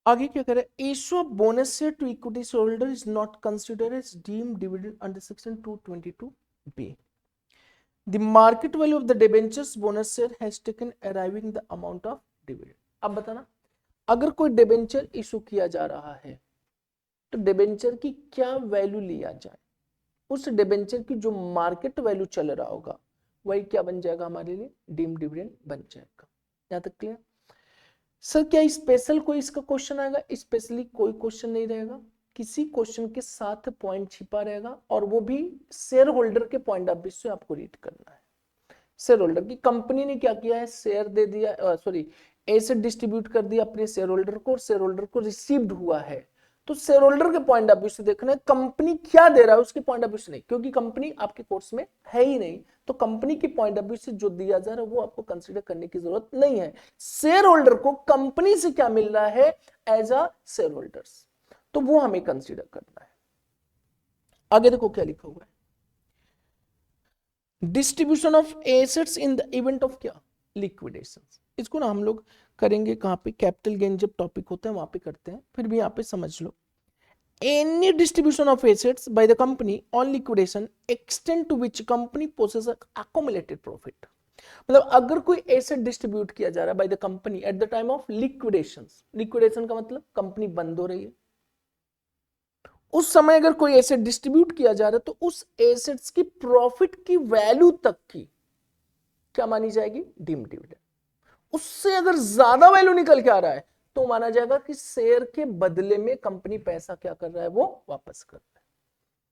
आगे क्या करे, issue of bonus share to equity share holder is not considered as deemed dividend under section 222b। The market value of the debentures bonus share has taken arriving the amount of dividend। अब बताना, अगर कोई debenture issue किया जा रहा है तो debenture की क्या वैल्यू लिया जाए, उस डिबेंचर की जो मार्केट वैल्यू चल रहा होगा वही क्या बन जाएगा, हमारे लिए डीम डिविडेंड बन जाएगा। यहां तक क्लियर? सर क्या स्पेशल कोई इसका क्वेश्चन आएगा, स्पेशली कोई क्वेश्चन नहीं रहेगा, किसी क्वेश्चन के साथ पॉइंट छिपा रहेगा और वो भी शेयर होल्डर के पॉइंट ऑफ व्यू से आपको रीड करना है। शेयर होल्डर की कंपनी ने क्या किया है, शेयर दे दिया, सॉरी एसेट डिस्ट्रीब्यूट कर दिया अपने शेयर होल्डर को, शेयर होल्डर को रिसीव्ड हुआ है, तो शेयर होल्डर के पॉइंट ऑफ व्यू से देखना है कंपनी क्या दे रहा है उसके पॉइंट ऑफ व्यू से नहीं, क्योंकि कंपनी आपके कोर्स में है ही नहीं, तो कंपनी के पॉइंट ऑफ व्यू से जो दिया जा रहा है वो आपको कंसीडर करने की जरूरत नहीं है। शेयर होल्डर को कंपनी से क्या मिल रहा है एज अ शेयर होल्डर्स, तो वो हमें कंसीडर करना है। आगे देखो क्या लिखा हुआ है, distribution of assets in the event of क्या, लिक्विडेशन। इसको ना हम लोग करेंगे कहां पे, कैपिटल गेन जब टॉपिक होता है वहां पे करते हैं, फिर भी यहाँ पे समझ लो। any distribution of assets by the company on liquidation extent to which company possesses accumulated profit. मतलब अगर कोई एसेट डिस्ट्रीब्यूट किया जा रहा है by the company at the time of liquidation, liquidation का मतलब कंपनी बंद हो रही है, उस समय अगर कोई एसेट डिस्ट्रीब्यूट किया जा रहा है तो उस एसेट्स की प्रॉफिट की वैल्यू तक की क्या मानी जाएगी, डीम्ड डिविडेंड। उससे अगर ज्यादा वैल्यू निकल के आ रहा है तो माना जाएगा कि शेयर के बदले में कंपनी पैसा क्या कर रहा है, वो वापस कर रहा है।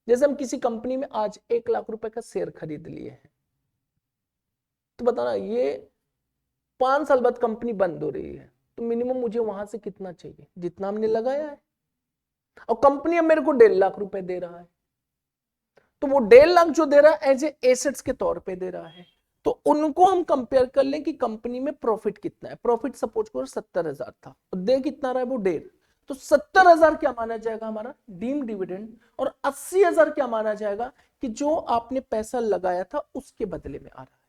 जैसे हम किसी कंपनी में आज 1 लाख रुपए का शेयर खरीद लिए हैं, तो बताना ये 5 साल बाद कंपनी बंद हो रही है, तो मिनिमम मुझे वहां से कितना चाहिए, जितना हमने लगाया है। और कंपनी अब मेरे को 1.5 लाख रुपए दे रहा है, तो वो 1.5 लाख जो दे रहा है एज ए एसेट्स के तौर पे दे रहा है, तो उनको हम कंपेयर कर लें कि कंपनी में प्रॉफिट कितना है। प्रॉफिट सपोज करो 70,000 था, तो दे कितना रहा है वो 1.5, तो 70,000 क्या माना जाएगा हमारा डीम डिविडेंड, और 80,000 क्या माना जाएगा कि जो आपने पैसा लगाया था उसके बदले में आ रहा है।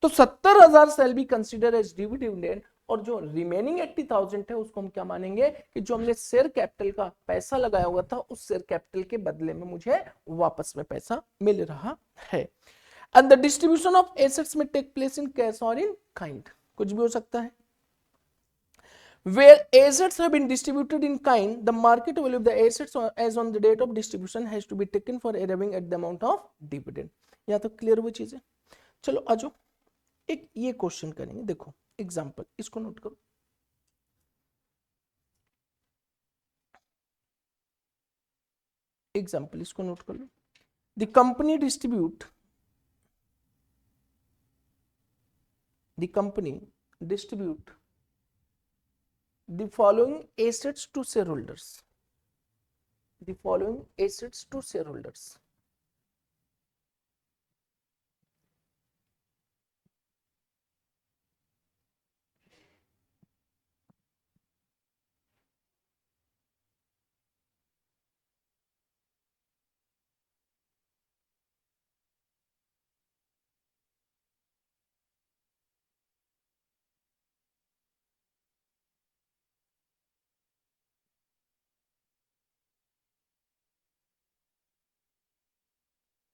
तो 70,000 shall be consider as dividend, और जो रिमेनिंग 80,000 है उसको हम क्या मानेंगे कि जो हमने शेयर कैपिटल का पैसा लगाया हुआ था उस शेयर कैपिटल के बदले में मुझे वापस में पैसा मिल रहा है। And the distribution of assets में टेक प्लेस इन कैश और इन काइंड, कुछ भी हो सकता है। Where assets have been distributed in kind, the market value of the assets as on the date of distribution has to be taken for arriving at the amount of dividend। या तो clear वो चीजें। चलो आ जाओ, एक ये question करेंगे, देखो एग्जांपल, इसको नोट करो। एग्जांपल इसको नोट कर लो। The company distribute the following assets to shareholders, the following assets to shareholders।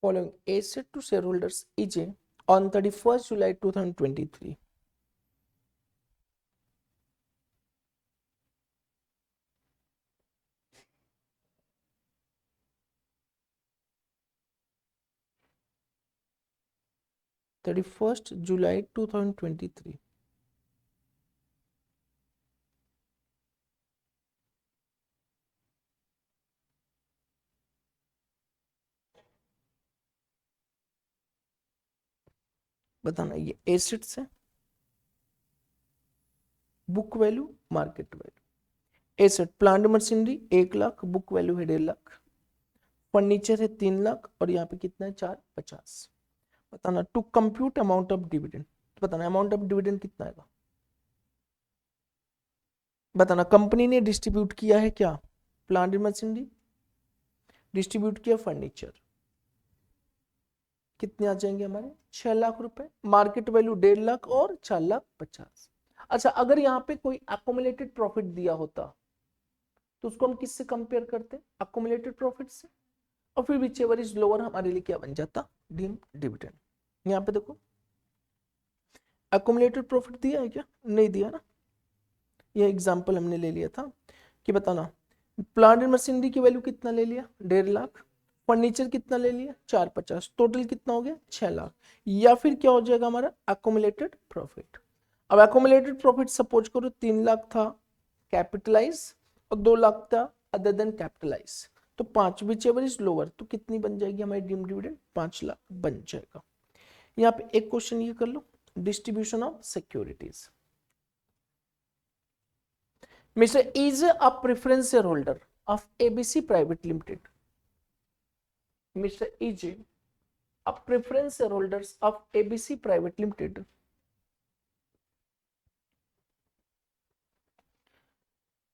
Following asset to shareholders is on 31st July 2023। July 2023। बताना ये एसेट्स है, book value, market value. Asset plant machinery 1 lakh, book value है 1.5 lakh, furniture है 3 लाख, और यहाँ पे कितना है 450। बताना to compute amount of dividend, बताना अमाउंट ऑफ डिविडेंड कितना आएगा। बताना कंपनी ने डिस्ट्रीब्यूट किया है क्या, प्लांट मशीनरी, डिस्ट्रीब्यूट किया फर्नीचर, कितने आ जाएंगे हमारे 6 लाख रुपए, मार्केट वैल्यू 1.5 लाख और 4,50,000। अच्छा अगर यहाँ पे कोई अकोमुलेटेड प्रॉफिट दिया होता तो उसको हम किससे कंपेयर करते, अकोमुलेटेड प्रॉफिट से, और फिर विचेवर इज लोअर हमारे लिए क्या बन जाता, डीम डिविडेंड। यहाँ पे देखो अकोमुलेटेड प्रॉफिट दिया है क्या, नहीं दिया ना, ये एग्जांपल हमने ले लिया था कि बताना प्लांट एंड मशीनरी की वैल्यू कितना ले लिया 1.5 लाख, फर्नीचर कितना ले लिया 450, टोटल कितना हो गया 6 लाख, या फिर क्या हो जाएगा हमारा अकोमुलेटेड प्रॉफिट। अब अकोमुलेटेड प्रॉफिट सपोज करो 3 लाख था कैपिटलाइज और 2 लाख था अदर देन कैपिटलाइज, तो 5 विच एवर इज लोअर, तो कितनी बन जाएगी हमारी डीम्ड डिविडेंड, 5 लाख बन जाएगा। यहाँ पे एक क्वेश्चन ये कर लो, distribution of securities. Mr. is a preference shareholder of ABC Private Limited. Mr. is a preference shareholders of ABC Private Limited.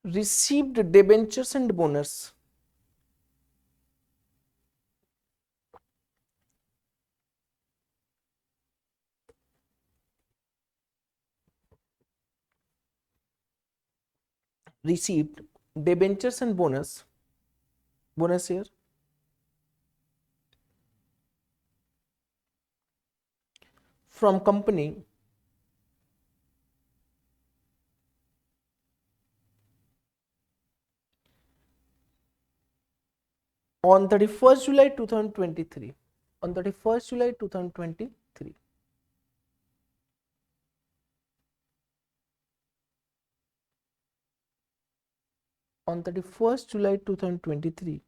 Received debentures and bonus. Received debentures and bonus bonus share from company on 31st July 2023. On 31st July 2023. On 31st July 2023,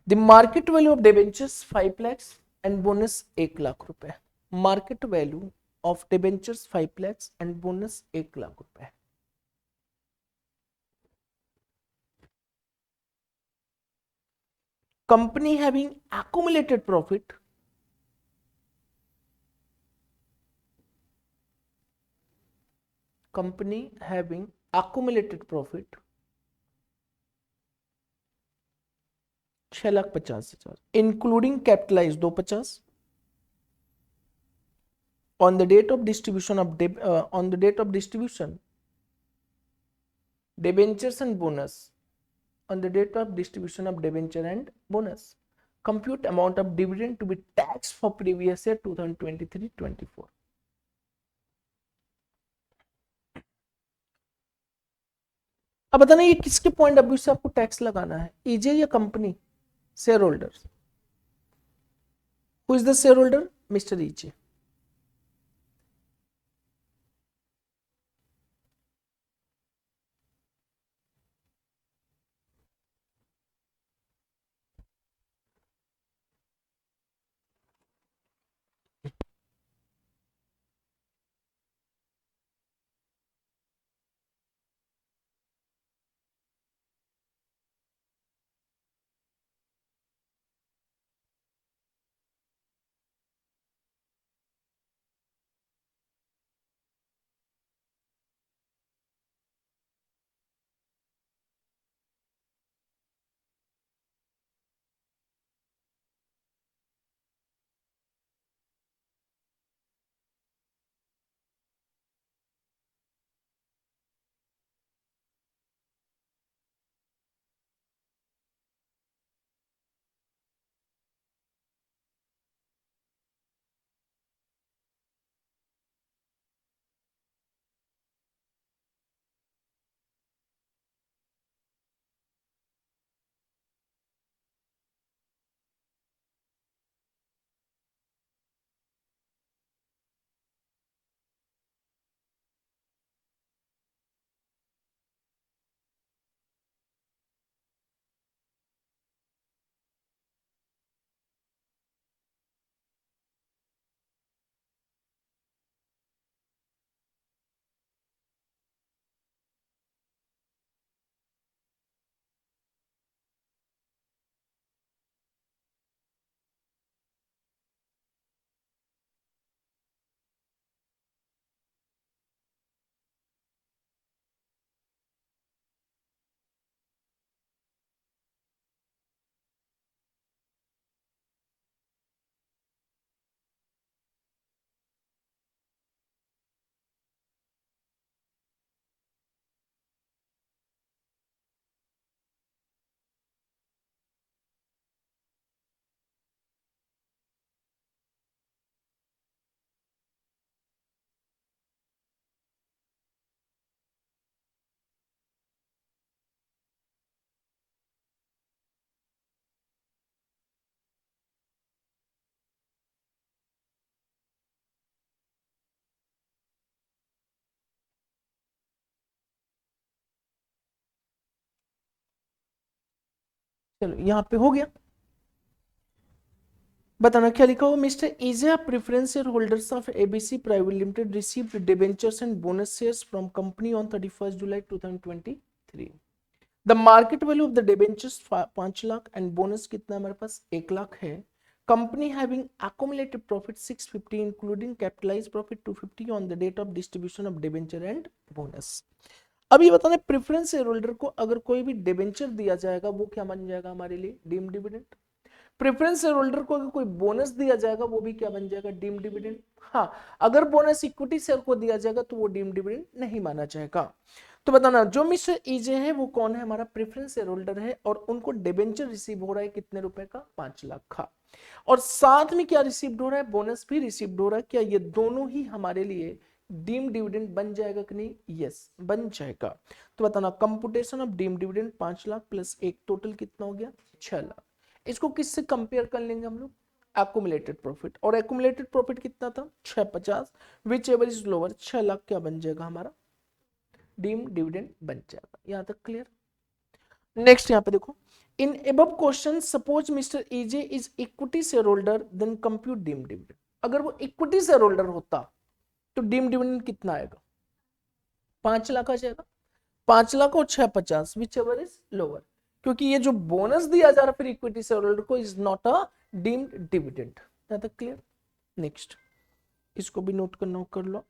the market value of debentures 5 lakhs and bonus 1 lakh रुपए. Market value of debentures 5 lakhs and bonus 1 lakh रुपए. Company having accumulated profit company having accumulated profit 6,50,000 including capitalized 250 on the date of distribution of on the date of distribution debentures and bonus on the date of distribution of debenture and bonus. Compute amount of dividend to be taxed for previous year 2023-24. अब बताना ये किसके point of view से आपको tax लगाना है, EJ या company? Share holder. Who is the share holder? Mister EJ. चलो यहाँ पे हो गया. बताना क्या लिखा हो. Mister EJ preference share holders of ABC private limited received debentures and bonus shares from company on 31st July 2023. The market value of the debentures 5 lakh and bonus कितना हमारे पास 1 लाख है. Company having accumulated profit 650 including capitalized profit 250 on the date of distribution of debenture and bonus. अब ये बताना preference share holder को अगर कोई भी डिबेंचर दिया जाएगा वो क्या मान जाएगा हमारे लिए? Deemed dividend. Preference share holder को अगर कोई बोनस दिया जाएगा वो भी क्या बन जाएगा, डीम डिविडेंड। हाँ, अगर बोनस इक्विटी शेयर को दिया जाएगा तो वो डीम डिविडेंड नहीं माना जाएगा। तो बताना, जो मिस्टर ईजे है वो कौन है, हमारा प्रेफरेंस शेयर होल्डर है, और उनको डिबेंचर रिसीव हो रहा है कितने रुपए का, 5 लाख का, और साथ में क्या रिसीव्ड हो रहा है, बोनस भी रिसीव्ड हो रहा है। क्या ये दोनों ही हमारे लिए डीम डिविडेंड बन जाएगा कि नहीं, यस बन जाएगा। तो बताना, computation of deem dividend 5 lakh plus 1 total कितना हो गया, 6 लाख। इसको किससे कंपेयर कर लेंगे हम लोग, एक्युमुलेटेड प्रॉफिट, और एक्युमुलेटेड प्रॉफिट कितना था, 650, which ever is lower, 6 lakh क्या बन जाएगा हमारा, डीम डिविडेंड बन जाएगा। यहां तक क्लियर। नेक्स्ट यहां पे देखो, in above question suppose mister EJ is equity share holder then compute deem dividend. अगर वो इक्विटी शेयर होल्डर होता तो डीम डिविडेंड कितना आएगा, 5 लाख आ जाएगा, 5 लाख और 650 विच एवर इज लोअर, क्योंकि ये जो बोनस दिया जा रहा है फिर इक्विटी शेयर होल्डर को is not a deemed dividend. यहां तक क्लियर। नेक्स्ट, इसको भी नोट करना हो कर लो।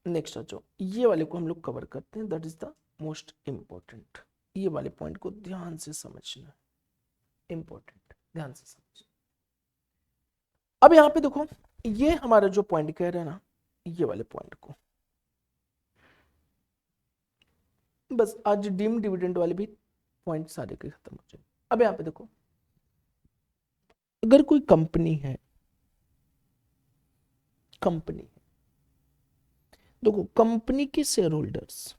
नेक्स्ट आ जाओ, ये वाले को हम लोग कवर करते हैं, that is the most important. ये वाले पॉइंट को ध्यान से समझना है, इंपॉर्टेंट, ध्यान से समझना। अब यहां पे देखो, ये हमारा जो पॉइंट कह रहे हैं ना, ये वाले पॉइंट को बस आज डीम डिविडेंड वाले भी पॉइंट सारे के खत्म हो जाए। अब यहां पे देखो, अगर कोई कंपनी है, कंपनी देखो, कंपनी के शेयर होल्डर्स,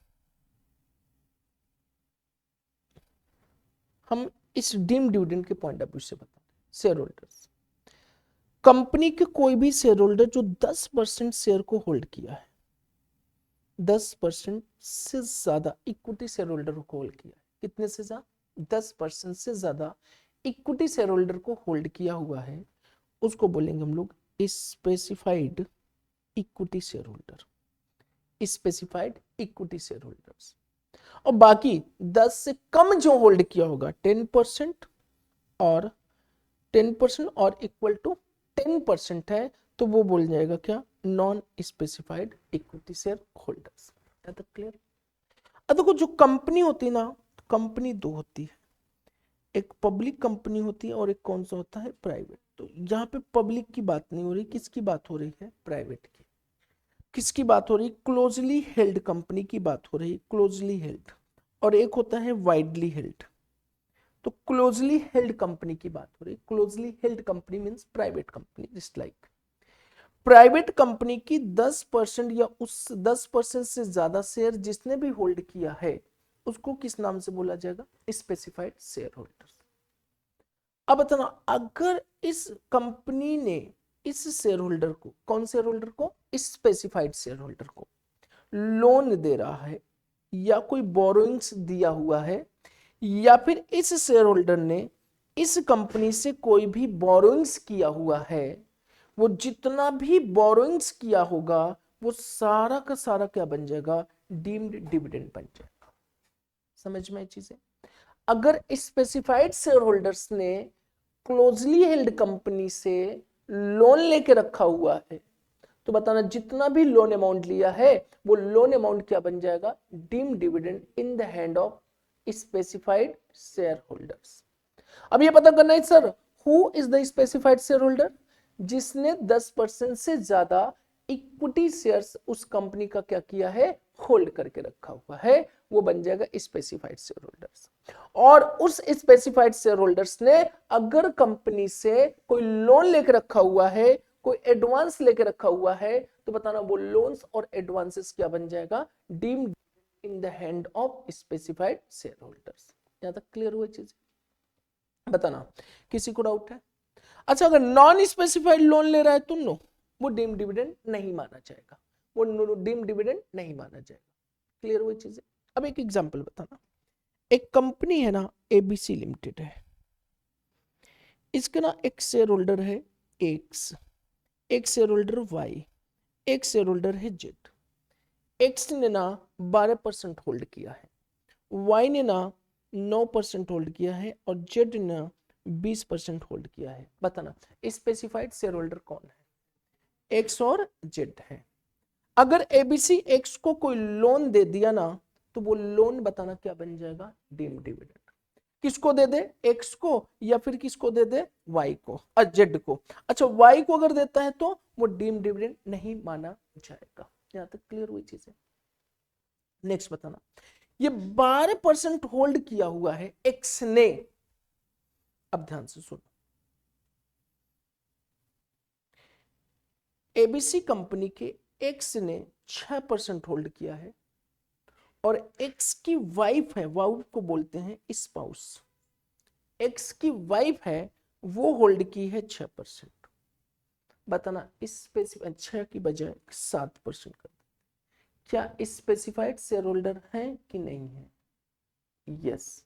हम इस डीम डिविडेंड के पॉइंट ऑफ व्यू से बता, शेयर होल्डर्स, कंपनी के कोई भी शेयर होल्डर जो 10% शेयर को होल्ड किया है, 10% से ज्यादा इक्विटी शेयर होल्डर को होल्ड किया है, कितने से ज्यादा, 10% से ज्यादा इक्विटी शेयर होल्डर को होल्ड किया हुआ है, उसको बोलेंगे हम लोग specified equity share holder, specified equity share holders. और बाकी 10 से कम जो होल्ड किया होगा 10% और 10% और इक्वल टू 10% है, तो वो बोल जाएगा क्या, non specified equity share holders. तक क्लियर। अब देखो, जो कंपनी होती है ना, कंपनी दो होती है, एक पब्लिक कंपनी होती है और एक कौन सा होता है, प्राइवेट। तो यहाँ पे पब्लिक की बात नहीं हो रही, किसकी बात हो रही है, प्राइवेट की। किसकी बात हो रही, क्लोजली हेल्ड कंपनी की बात हो रही, क्लोजली हेल्ड, और एक होता है वाइडली हेल्ड। तो क्लोजली हेल्ड कंपनी की बात हो रही, closely held company means private company, just like private company की 10% या उस 10% से ज्यादा शेयर जिसने भी होल्ड किया है उसको किस नाम से बोला जाएगा, स्पेसिफाइड शेयर होल्डर। अब बताना, अगर इस कंपनी ने इस शेयर होल्डर को, कौन शेयर होल्डर को, स्पेसिफाइड शेयर होल्डर को लोन दे रहा है या कोई बोरोइंग्स दिया हुआ है, या फिर इस शेयर होल्डर ने इस कंपनी से कोई भी बोरोइंग्स किया हुआ है, वो जितना भी बोरोइंग्स किया होगा वो सारा का सारा क्या बन जाएगा, डीम्ड डिविडेंड बन जाएगा। समझ में चीजें। अगर स्पेसिफाइड शेयर होल्डर्स ने क्लोजली हेल्ड कंपनी से लोन लेके रखा हुआ है, तो बताना जितना भी लोन अमाउंट लिया है वो लोन अमाउंट क्या बन जाएगा, deem dividend in the hand of specified share holders. अब ये पता करना है sir, who is the specified share holder, जिसने 10% से ज्यादा इक्विटी शेयर्स उस कंपनी का क्या किया है, होल्ड करके रखा हुआ है, वो बन जाएगा स्पेसिफाइड शेयर होल्डर्स। और उस स्पेसिफाइड शेयर होल्डर्स ने अगर कंपनी से कोई लोन लेके रखा हुआ है, कोई एडवांस लेके रखा हुआ है, तो बताना वो लोन्स और एडवांसेस क्या बन जाएगा, deemed in the hand of specified share holders. यहां तक क्लियर हुआ चीज, बताना किसी को डाउट है। अच्छा, अगर नॉन स्पेसिफाइड लोन ले रहा है तो नो, वो डीम डिविडेंड नहीं माना जाएगा, वो डीम डिविडेंड नहीं माना जाएगा। क्लियर हुई चीजें। अब एक एग्जांपल बताना, एक कंपनी है ना, एबीसी लिमिटेड है, इसका ना एक शेयर होल्डर है एक्स, एक शेयर होल्डर वाई, एक शेयर होल्डर है जेड। एक्स ने ना 12% होल्ड किया है, वाई ने ना 9% होल्ड किया है, और जेड ने 20% होल्ड किया है। बताना स्पेसिफाइड शेयर होल्डर कौन है, एक्स और जेड है। अगर एबीसी एक्स को कोई लोन दे दिया ना, तो वो लोन बताना क्या बन जाएगा, डीम डिविडेंड। किसको दे दे, एक्स को, या फिर किसको दे दे, वाई को, जेड को। अच्छा, वाई को अगर देता है तो वो डीम डिविडेंड नहीं माना जाएगा। यहां तक क्लियर हुई चीज है। नेक्स्ट बताना, ये 12% होल्ड किया हुआ है एक्स ने। अब ध्यान से सुनो, एबीसी कंपनी के एक्स ने 6% होल्ड किया है, और एक्स की वाइफ है, वाइफ को बोलते हैं स्पाउस, एक्स की वाइफ है, वो होल्ड की है 6%। बताना स्पेसिफाइड 6 की बजाय 7% कर, क्या स्पेसिफाइड शेयर होल्डर है कि नहीं है? यस,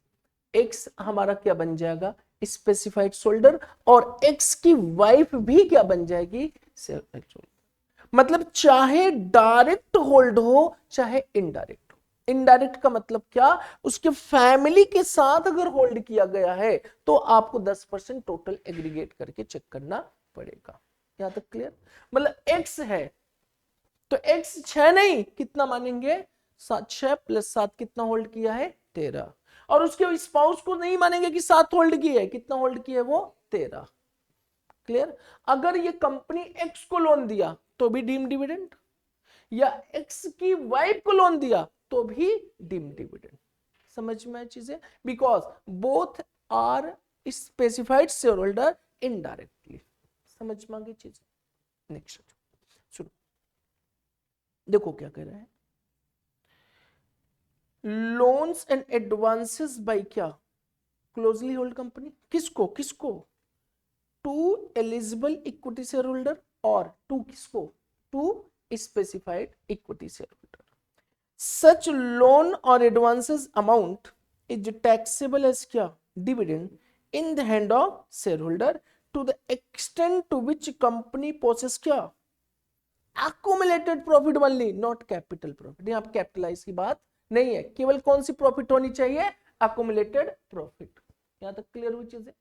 एक्स हमारा क्या बन जाएगा, स्पेसिफाइड शोल्डर, और एक्स की वाइफ भी क्या बन जाएगी, शेयर होल्डर। मतलब चाहे डायरेक्ट होल्ड हो चाहे इनडायरेक्ट हो। इनडायरेक्ट का मतलब क्या, उसके फैमिली के साथ अगर होल्ड किया गया है तो आपको 10% टोटल एग्रीगेट करके चेक करना पड़ेगा। यहां तक क्लियर? मतलब एक्स है तो एक्स 6 नहीं, कितना मानेंगे, 6 + 7 कितना होल्ड किया है, 13। और उसके स्पाउस को नहीं मानेंगे कि 7 होल्ड किया है, कितना होल्ड किया है वो, 13। क्लियर? अगर ये कंपनी एक्स को लोन दिया तो भी डीम डिविडेंड, या एक्स की वाइफ को लोन दिया तो भी डीम डिविडेंड। समझ में चीजें? Because both are specified share holder indirectly. समझ में आ गई चीज? नेक्स्ट सुनो, देखो क्या कह रहे हैं, लोन्स एंड एडवांसेस बाय क्या, क्लोजली होल्ड कंपनी। किसको किसको, to eligible equity share holder, और टू किसको, to specified equity share holder. Such loan और advances amount is taxable as क्या, dividend in the hand of share holder to the extent to which company possess क्या, accumulated profit only, not capital profit. यहां पर capitalise की बात नहीं है, केवल कौन सी प्रॉफिट होनी चाहिए, एक्युमुलेटेड प्रॉफिट। यहां तक क्लियर हुई चीजें?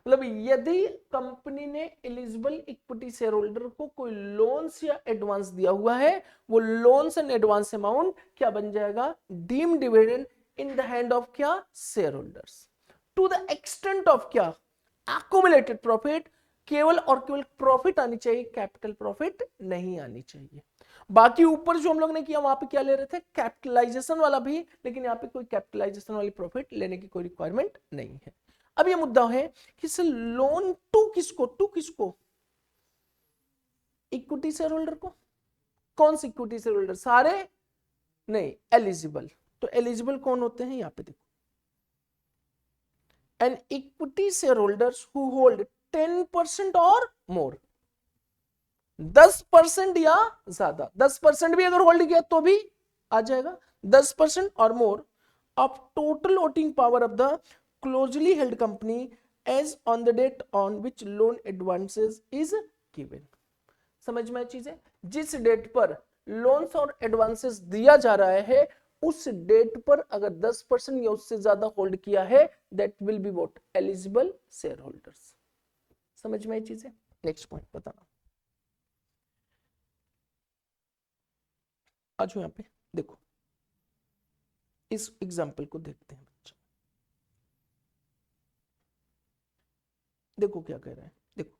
मतलब यदि कंपनी ने एलिजिबल इक्विटी शेयर होल्डर को कोई लोन्स या एडवांस दिया हुआ है, वो लोन्स एंड एडवांस अमाउंट क्या बन जाएगा, deem dividend in the hand of क्या, share holders, to the extent of क्या, एक्युमुलेटेड प्रॉफिट। केवल और केवल प्रॉफिट आनी चाहिए, कैपिटल प्रॉफिट नहीं आनी चाहिए। बाकी ऊपर जो हम लोग ने किया वहां पे क्या ले रहे थे, कैपिटलाइजेशन वाला भी, लेकिन यहाँ पे कोई कैपिटलाइजेशन वाली प्रॉफिट लेने की कोई रिक्वायरमेंट नहीं है। अब ये मुद्दा है कि सर लोन टू किसको, इक्विटी शेयर होल्डर को। कौन सी इक्विटी शेयर होल्डर, सारे नहीं, एलिजिबल। तो एलिजिबल कौन होते हैं, यहां पे देखो, an equity share holders who hold 10% और मोर, 10% या ज्यादा, 10% भी अगर होल्ड किया तो भी आ जाएगा, 10% और more of total voting power of the closely held company as on the date on which loan advances is given. समझ में चीजें? जिस डेट पर लोन्स और एडवांसेस दिया जा रहा है उस डेट पर अगर 10% या उससे ज्यादा होल्ड किया है, that will be what, eligible share holders. समझ में चीजें? नेक्स्ट पॉइंट बताना, आज यहां पे देखो, इस एग्जाम्पल को देखते हैं बच्चा। देखो क्या कह रहा है, देखो,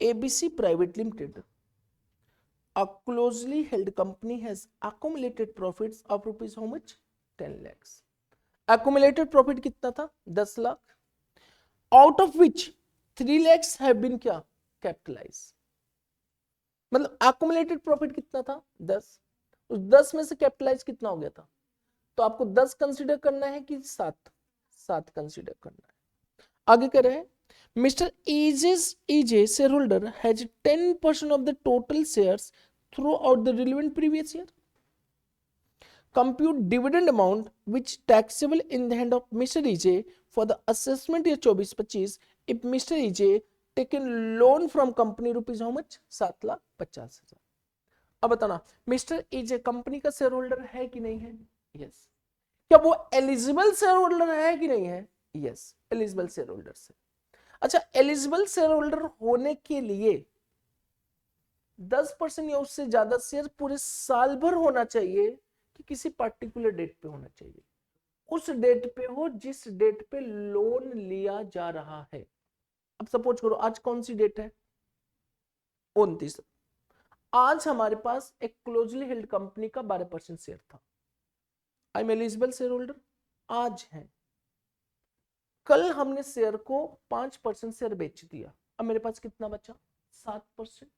ABC Private Limited, a closely held company, has accumulated profits of rupees how much, 10 lakhs. Accumulated profit कितना था, 10 lakh, out of which 3 lakhs have been क्या, capitalized. मतलब accumulated profit कितना था, 10, उस 10 में से कैपिटलाइज कितना हो गया था, तो आपको 10 कंसीडर करना है कि 7 कंसीडर करना है। आगे कह रहे हैं, Mr. EJ shareholder has 10% of the total shares throughout the relevant previous year. Compute dividend amount which taxable in the hand of Mr. EJ for the assessment year 24-25 if Mr. EJ taken loan from company rupees how much, 7,50,000। अब बताना, mister EJ company का share holder है कि नहीं है, yes. क्या वो eligible share holder है कि नहीं है, यस, एलिजिबल शेयर होल्डर है। अच्छा, एलिजिबल शेयर होल्डर होने के लिए 10% या उससे ज्यादा शेयर पूरे साल भर होना चाहिए कि किसी पर्टिकुलर डेट पे होना चाहिए? उस डेट पे हो जिस डेट पे लोन लिया जा रहा है। अब सपोज करो आज कौन सी डेट है? 29। आज हमारे पास एक क्लोजली हेल्ड कंपनी का 12% शेयर था। I am eligible share holder, आज है। कल हमने शेयर को 5% शेयर बेच दिया, अब मेरे पास कितना बचा? 7%।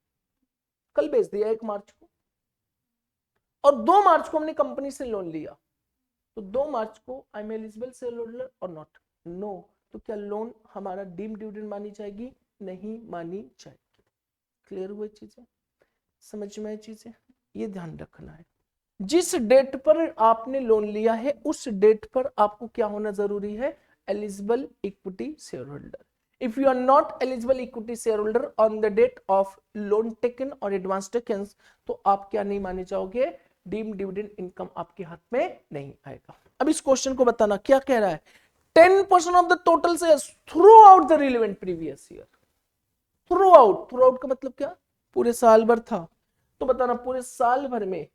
कल बेच दिया 1 मार्च को, और 2 मार्च को हमने कंपनी से लोन लिया, तो 2 मार्च को I am eligible share holder और नॉट? नो। तो क्या लोन हमारा डीम डिविडेंड मानी जाएगी? नहीं मानी जाएगी। क्लियर हुई चीजें? समझ में आई चीजें? ये ध्यान रखना है, जिस डेट पर आपने लोन लिया है उस डेट पर आपको क्या होना जरूरी है? Eligible equity share holder. If you are not eligible equity share holder on the date of loan taken और एडवांस टेकन, तो आप क्या नहीं माने जाओगे? डीम डिविडेंड इनकम आपके हाथ में नहीं आएगा। अब इस क्वेश्चन को बताना क्या कह रहा है? 10% of the total shares through out the relevant previous year. Through out का मतलब क्या? पूरे साल भर था। तो बताना पूरे साल भर में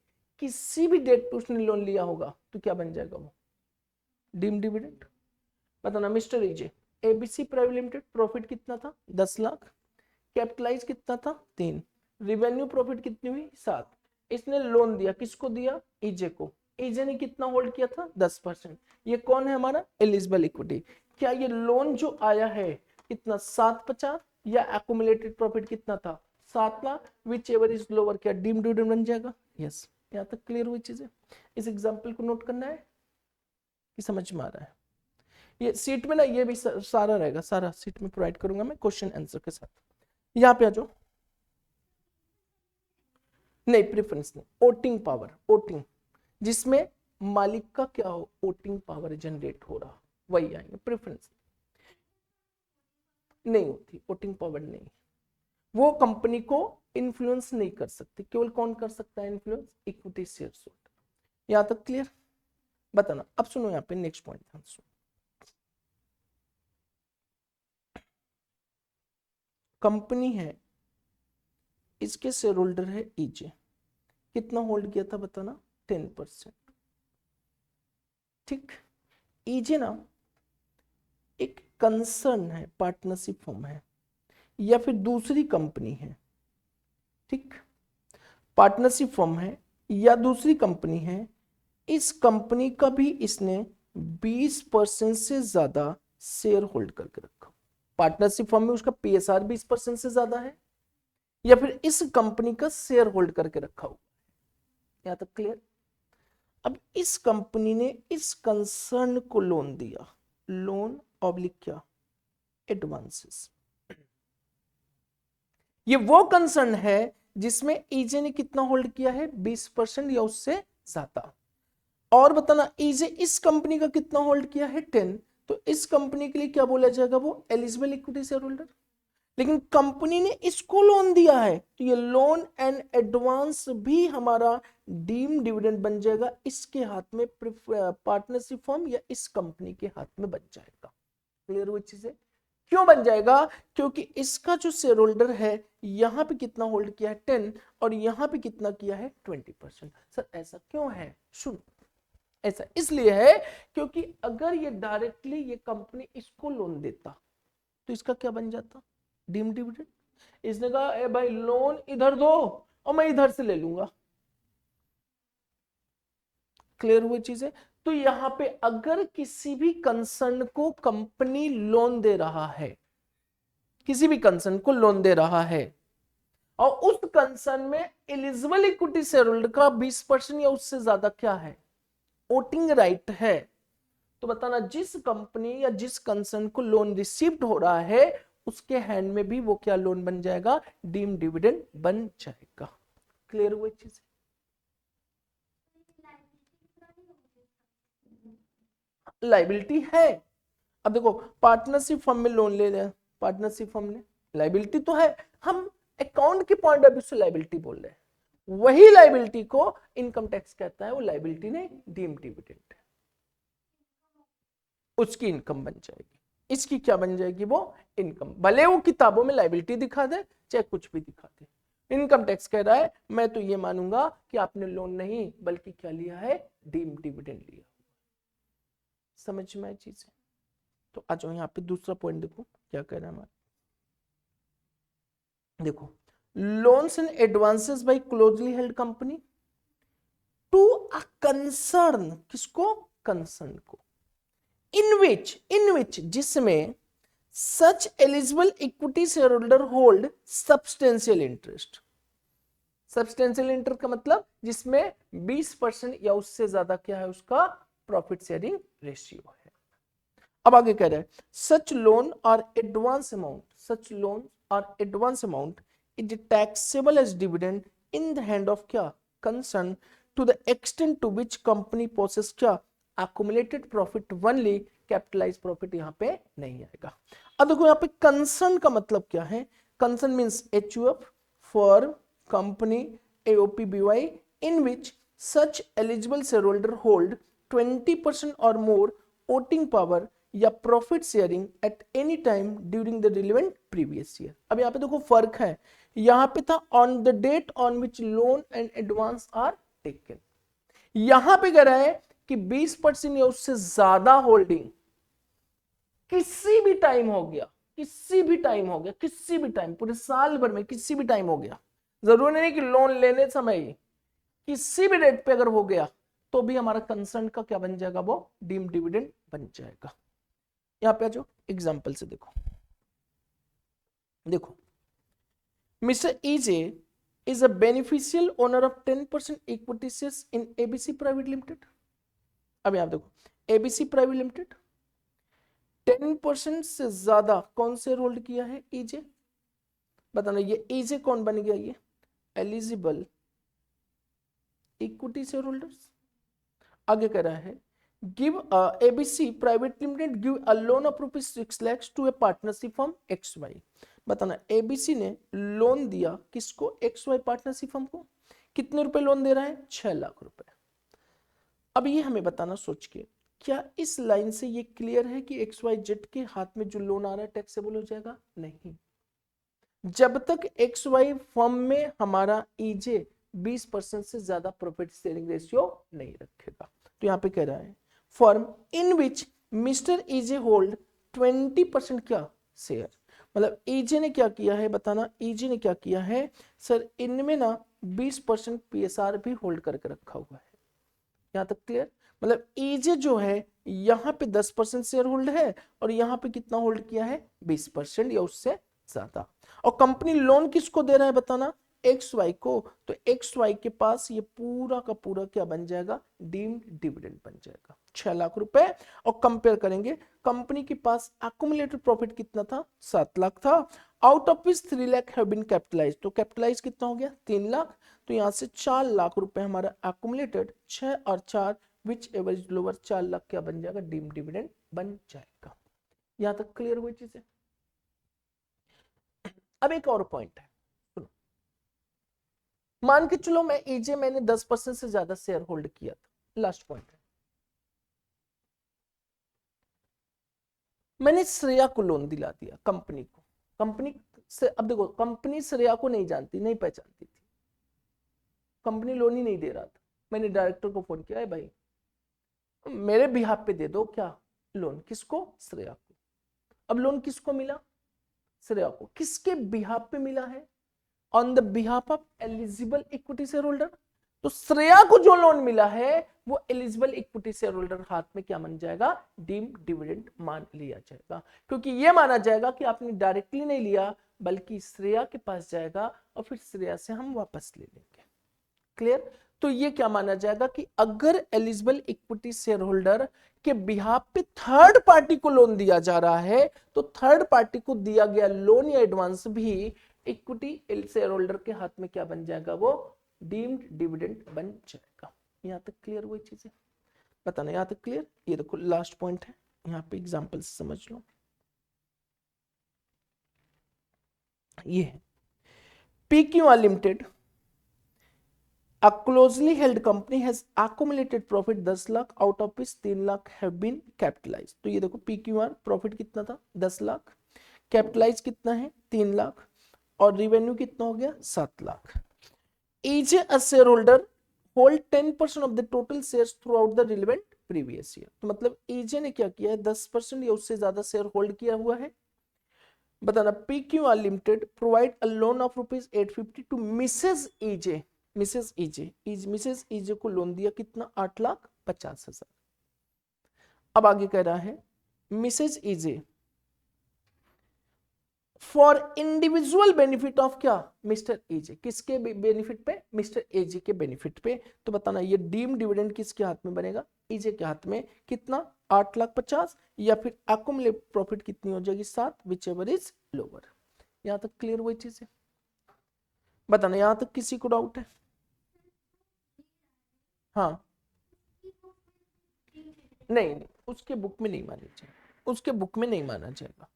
किसी भी डेट पे उसने लोन लिया होगा तो क्या बन जाएगा वो? Deem dividend. बताना mister AJ, ABC private limited profit कितना था? 10 लाख। कैपिटलाइज कितना था? 3। रिवेन्यू प्रॉफिट कितनी हुई? 7। इसने लोन दिया, किसको दिया? ईजे को। ईजे ने कितना होल्ड किया था? 10%। ये कौन है हमारा? Eligible equity. क्या ये लोन जो आया है कितना? 750, या एक्युमुलेटेड प्रॉफिट कितना था? 7 lakh. Which ever is lower, क्या डीम डिविडेंड बन जाएगा? यस। यहाँ तक क्लियर हुई चीजें? इस एग्जाम्पल को नोट करना है कि समझ में आ रहा है? ये सीट में ना, ये भी सारा रहेगा, सारा सीट में प्रोवाइड करूंगा मैं क्वेश्चन आंसर के साथ। यहाँ पे आ जाओ। नहीं, प्रेफरेंस नहीं, वोटिंग पावर। वोटिंग जिसमें मालिक का क्या हो? वोटिंग पावर जनरेट हो रहा, वही आएंगे। प्रेफरेंस नहीं होती, वोटिंग पावर नहीं। वो कंपनी को इन्फ्लुएंस नहीं कर सकती। केवल कौन कर सकता है इन्फ्लुएंस? Equity share holder. यहां तक क्लियर? बताना। अब सुनो यहाँ पे नेक्स्ट पॉइंट ध्यान सुनो। कंपनी है, इसके शेयर होल्डर है ईजे। कितना होल्ड किया था बताना? 10%। ठीक। ईजे ना एक कंसर्न है, पार्टनरशिप फर्म है, या फिर दूसरी कंपनी है। ठीक, पार्टनरशिप फर्म है या दूसरी कंपनी है। इस कंपनी का भी इसने 20% से ज्यादा शेयर होल्ड करके रखा। पार्टनरशिप फर्म में उसका पीएसआर 20% से ज्यादा है, या फिर इस कंपनी का शेयर होल्ड करके रखा हुआ। यहां तक क्लियर? अब इस कंपनी ने इस कंसर्न को लोन दिया। लोन ऑब्लिक क्या? एडवांसेस। ये वो कंसर्न है जिसमें ईजे ने कितना होल्ड किया है? 20% या उससे ज्यादा। और बताना, ईजे इस कंपनी का कितना होल्ड किया है? 10। तो इस कंपनी के लिए क्या बोला जाएगा? वो एलिजिबल इक्विटी शेयर होल्डर। लेकिन कंपनी ने इसको लोन दिया है, तो ये लोन एंड एडवांस भी हमारा डीम डिविडेंड बन जाएगा। इसके हाथ में, पार्टनरशिप फर्म या इस कंपनी के हाथ में बन जाएगा। क्लियर हुई चीजें? क्यों बन जाएगा? क्योंकि इसका जो शेयर होल्डर है यहां पे कितना होल्ड किया है? 10, और यहां पे कितना किया है? 20%। सर ऐसा क्यों है? सुनो, ऐसा इसलिए है क्योंकि अगर ये डायरेक्टली ये कंपनी इसको लोन देता तो इसका क्या बन जाता? Deem dividend. इसने कहा ए भाई लोन इधर दो और मैं इधर से ले लूंगा। क्लियर हुई चीजें? तो यहां पे अगर किसी भी कंसर्न को कंपनी लोन दे रहा है, किसी भी कंसर्न को लोन दे रहा है, और उस कंसर्न में एलिजिबल इक्विटी शेयर होल्डर का 20% या उससे ज्यादा क्या है? वोटिंग राइट है, तो बताना जिस कंपनी या जिस कंसर्न को लोन रिसीव्ड हो रहा है उसके हैंड में भी वो क्या लोन बन जाएगा? डीम डिविडेंड बन जाएगा। क्लियर हुई चीज? लाइबिलिटी है। अब देखो, पार्टनरशिप फर्म में लोन ले रहे, पार्टनरशिप फर्म ने लाइबिलिटी तो है, हम अकाउंट के पॉइंट ऑफ व्यू से लाइबिलिटी बोल रहे हैं। वही लाइबिलिटी को इनकम टैक्स कहता है, वो लाइबिलिटी ने डीम डिविडेंड, उसकी इनकम बन जाएगी। इसकी क्या बन जाएगी, वो इनकम, भले वो किताबों में लायबिलिटी दिखा दे चाहे कुछ भी दिखा दे। इनकम टैक्स कह रहा है मैं तो ये मानूंगा कि आपने लोन नहीं बल्कि क्या लिया है, डीम्ड डिविडेंड लिया। समझ में आई चीजें? तो आ जाओ यहाँ पे दूसरा पॉइंट देखो क्या कह रहा है हमारा। देखो, loans and advances by closely held company to a concern, किसको, कंसर्न को, इन विच जिसमें such eligible equity share holder hold substantial interest. Substantial interest का मतलब जिसमें 20% या उससे ज्यादा क्या है उसका प्रॉफिट शेयरिंग रेशियो है। अब आगे कह रहा है सच लोन और एडवांस अमाउंट, सच लोन और advance amount is taxable as dividend in the hand of क्या, concern, to the extent to which company possess क्या, accumulated profit only, capitalise profit यहाँ पे नहीं आएगा। अब देखो यहाँ पे कंसर्न का मतलब क्या है, concern means HUF, firm, company, AOPBY in which such eligible share holder hold 20% और मोर वोटिंग पावर या profit sharing at any time during the relevant previous year. अब यहाँ पे देखो फर्क है, यहाँ पे था on the date on which loan and advance are taken, यहां पे कह रहा है कि 20% या उससे ज्यादा होल्डिंग किसी भी टाइम हो गया, किसी भी टाइम हो गया, किसी भी टाइम, पूरे साल भर में किसी भी टाइम हो गया, जरूरी नहीं कि लोन लेने समय ही, किसी भी रेट पे अगर हो गया तो भी हमारा कंसर्न का क्या बन जाएगा, वो डीम्ड डिविडेंड बन जाएगा। यहां पे आ जाओ एग्जांपल से देखो, देखो mister EJ is a beneficial owner of 10% equity shares in ABC Private Limited। अब यहां देखो ABC Private Limited 10% से ज्यादा कौन शेयर होल्ड किया है, ईजे, बताना ये ईजे कौन बन गया, ये एलिजिबल इक्विटी शेयर होल्डर्स। आगे कह रहा है give ABC Private Limited give a loan of ₹6 lakhs to a partnership firm XY। बताना एबीसी ने लोन दिया किसको, XY पार्टनरशिप फर्म को, कितने रुपए लोन दे रहा है, 6 लाख रुपए। अब ये हमें बताना सोच के, क्या इस लाइन से ये क्लियर है कि XYZ के हाथ में जो लोन आ रहा है टैक्सेबल हो जाएगा, नहीं, जब तक XY फर्म में हमारा ईजे 20% से ज्यादा प्रॉफिट शेयरिंग रेशियो नहीं रखेगा। तो यहां पे कह रहा है firm in which mister EJ hold 20% क्या शेयर, मतलब ईजे ने क्या किया है, बताना ईजे ने क्या किया है सर, इनमें ना 20% पीएसआर भी होल्ड करके रखा हुआ है। यहां तक क्लियर, मतलब ईजे जो है यहां पे 10% शेयर होल्ड है और यहां पे कितना होल्ड किया है, 20% या उससे ज्यादा। और कंपनी लोन किसको दे रहा है, बताना XY को, तो XY के पास ये पूरा का पूरा क्या बन जाएगा, डीम्ड डिविडेंड बन जाएगा 6 लाख रुपए। और कंपेयर करेंगे, कंपनी के पास एक्यूमुलेटेड प्रॉफिट कितना था, 7 लाख था, out of which 3 lakh have been capitalize, तो कैपिटलाइज कितना हो गया, 3 लाख, तो यहां से 4 लाख रुपए हमारा एक्यूमुलेटेड, 6 और 4 विच एवरेज लोअर, 4 लाख क्या बन जाएगा, डीम्ड डिविडेंड बन जाएगा। यहां तक क्लियर हुई चीजें। अब एक और पॉइंट है, सुनो, मान के चलो मैं ईजे मैंने 10% से ज्यादा शेयर होल्ड किया था, लास्ट पॉइंट है, मैंने श्रेया को लोन दिला दिया कंपनी को, कंपनी से, अब देखो कंपनी श्रेया को नहीं जानती, नहीं पहचानती थी, कंपनी लोन ही नहीं दे रहा था, मैंने डायरेक्टर को फोन किया है भाई मेरे बिहाफ पे दे दो क्या लोन, किसको, श्रेया को। अब लोन किसको मिला, श्रेया को, किसके बिहाफ पे मिला है, on the behalf of eligible equity share holder. तो श्रेया को जो लोन मिला है वो एलिजिबल इक्विटी शेयर होल्डर हाथ में क्या मान जाएगा, डीम डिविडेंड मान लिया जाएगा, क्योंकि ये माना जाएगा कि आपने डायरेक्टली नहीं लिया बल्कि श्रेया के पास जाएगा और फिर श्रेया से हम वापस ले लेंगे। क्लियर, तो ये क्या माना जाएगा कि अगर एलिजिबल इक्विटी शेयर होल्डर के बिहाफ पे थर्ड पार्टी को लोन दिया जा रहा है तो थर्ड पार्टी को दिया गया लोन या एडवांस भी इक्विटी शेयर होल्डर के हाथ में क्या बन जाएगा, वो डीम्ड डिविडेंड बन जाएगा। यहां तक क्लियर हुई चीजें, बताना यहां तक क्लियर। ये देखो लास्ट पॉइंट है, यहां पे एग्जांपल से समझ लो, ये है PQR limited A closely held company has accumulated profit 10 lakh out of which 3 lakh have been capitalized। तो ये देखो PQR प्रॉफिट कितना था 10 लाख, कैपिटलाइज कितना है 3 लाख, और रिवेन्यू कितना हो गया 7 lakh. Each a shareholder hold 10% of the total shares throughout the relevant previous year। तो मतलब EJ ने क्या किया है 10% या उससे ज्यादा शेयर होल्ड किया हुआ है। बताना PQR limited provide a loan of rupees 850 to Mrs EJ। Mrs EJ को लोन दिया कितना 8,50,000। अब आगे कह रहा है Mrs EJ for individual benefit of क्या मिस्टर EJ। किसके बेनिफिट पे मिस्टर EJ के बेनिफिट पे। तो बताना ये डीम डिविडेंड किसके हाथ में बनेगा EJ के हाथ में। कितना 8,50,000 या फिर एक्युमुलेट प्रॉफिट कितनी हो जाएगी 7 विच एवर इज लोअर। यहां तक क्लियर वही चीज है। बताना यहां तक किसी को डाउट है। हाँ नहीं नहीं उसके बुक में नहीं माना जाएगा, उसके बुक में नहीं माना जाएगा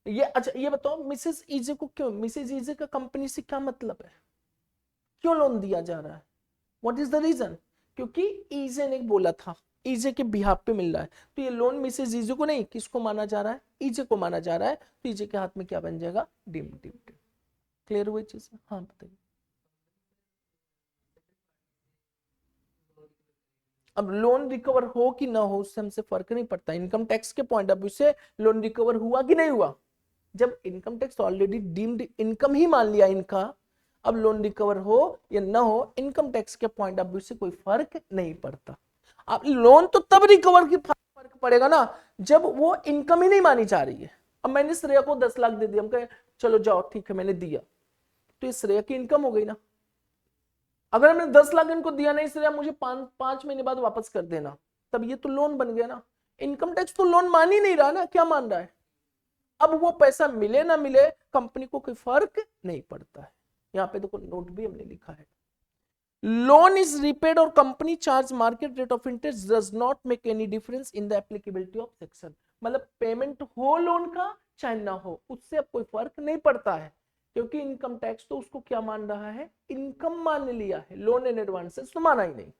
ये। अच्छा ये बताओ मिसेज EJ को क्यों, मिसेज EJ का कंपनी से क्या मतलब है, क्यों लोन दिया जा रहा है, व्हाट इज द रीजन। क्योंकि EJ ने बोला था EJ के बिहाफ पे मिल रहा है, तो ये लोन मिसेज EJ को नहीं किसको माना जा रहा है EJ को माना जा रहा है। तो EJ के हाथ में क्या बन जाएगा डीम्ड डिविडेंड। क्लियर हुई चीज। हाँ बताइए। अब लोन रिकवर हो कि ना हो उससे हमसे फर्क नहीं पड़ता, इनकम टैक्स के पॉइंट ऑफ व्यू से लोन रिकवर हुआ कि नहीं हुआ। जब income tax already deemed income ही मान लिया इनका, अब लोन रिकवर हो या ना हो इनकम टैक्स के पॉइंट ऑफ व्यू से कोई फर्क नहीं पड़ता। अब लोन तो तब रिकवर की फर्क पड़ेगा ना जब वो इनकम ही नहीं मानी जा रही है। अब मैंने श्रेया को 10 लाख दे दिया, हम कहे चलो जाओ ठीक है मैंने दिया, तो ये श्रेया की इनकम हो गई ना। अगर हमने 10 लाख इनको दिया नहीं श्रेया मुझे 5 महीने बाद वापस कर देना, तब ये तो लोन बन गया ना। इनकम टैक्स तो लोन मान ही नहीं रहा ना, क्या मान रहा है। अब वो पैसा मिले ना मिले कंपनी को कोई फर्क नहीं पड़ता है। यहाँ पे देखो नोट भी हमने लिखा है लोन इज रिपेड और company charge market rate of interest does not make any difference in the applicability of section. मतलब पेमेंट हो लोन का चाहे ना हो उससे अब कोई फर्क नहीं पड़ता है, क्योंकि इनकम टैक्स तो उसको क्या मान रहा है इनकम मान लिया है, लोन एंड एडवांसेस तो माना ही नहीं।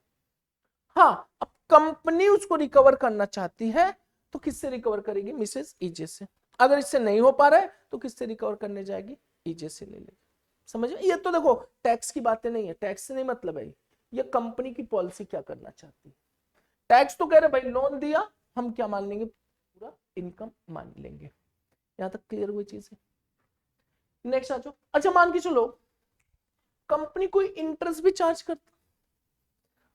हाँ अब कंपनी उसको रिकवर करना चाहती है तो किससे रिकवर करेगी मिसेज EJ से। अगर इससे नहीं हो पा रहा है तो किससे रिकवर करने जाएगी EJ से ले लेगी। समझ ये तो देखो टैक्स की बातें नहीं है, टैक्स से नहीं मतलब है, ये कंपनी की पॉलिसी क्या करना चाहती है। टैक्स तो कह रहे भाई लोन दिया हम क्या मान लेंगे पूरा इनकम मान लेंगे। यहां तक क्लियर हुई चीज है। नेक्स्ट आ जाओ। अच्छा मान के चलो कंपनी कोई इंटरेस्ट भी चार्ज करता,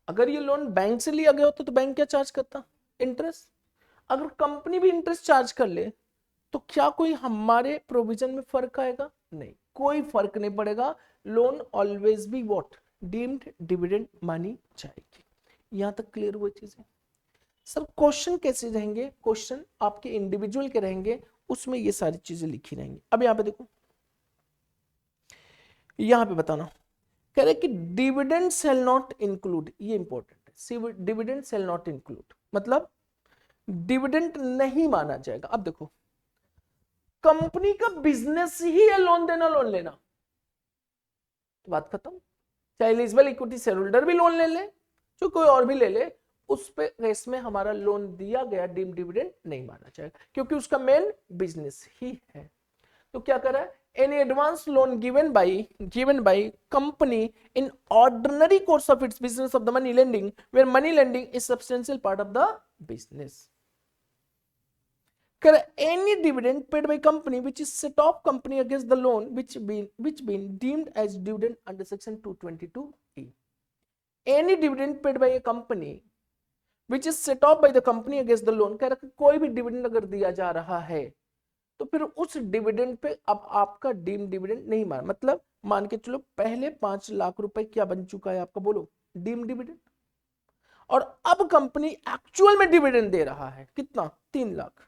अगर ये लोन बैंक से लिया गया होता तो बैंक क्या चार्ज करता इंटरेस्ट। अगर कंपनी भी इंटरेस्ट चार्ज कर ले तो क्या कोई हमारे प्रोविजन में फर्क आएगा नहीं, कोई फर्क नहीं पड़ेगा। Loan always be what deemed dividend मानी जाएगी। यहां तक क्लियर हुई चीजें। सर क्वेश्चन कैसे रहेंगे, क्वेश्चन आपके इंडिविजुअल के रहेंगे उसमें ये सारी चीजें लिखी रहेंगी। अब यहां पे देखो यहां पे बताना कह रहे कि डिविडेंड सेल नॉट इंक्लूड, ये इंपॉर्टेंट है, डिविडेंड सेल नॉट इंक्लूड मतलब डिविडेंड नहीं माना जाएगा। अब देखो कंपनी का बिजनेस ही है लोन देना लोन लेना, तो बात खत्म। चाहे एलिजिबल इक्विटी शेयर होल्डर भी लोन ले ले जो कोई और भी ले ले, उस पे केस में हमारा लोन दिया गया डीम डिविडेंड नहीं माना जाएगा क्योंकि उसका मेन बिजनेस ही है। तो क्या कर रहा है any advance loan given by company in ordinary course of its business of the money lending where money lending is substantial part of the business. Any dividend paid by company which is set off company against the loan which been deemed as dividend under section 222E। Any dividend paid by a company which is set off by the company against the loan, कह रहा कोई भी dividend अगर दिया जा रहा है तो फिर उस डिविडेंड पे अब आपका डीम डिविडेंड नहीं मान, मतलब मान के चलो पहले 5 लाख रुपए क्या बन चुका है आपका बोलो डीम डिविडेंड, और अब कंपनी एक्चुअल में डिविडेंड दे रहा है कितना 3 लाख,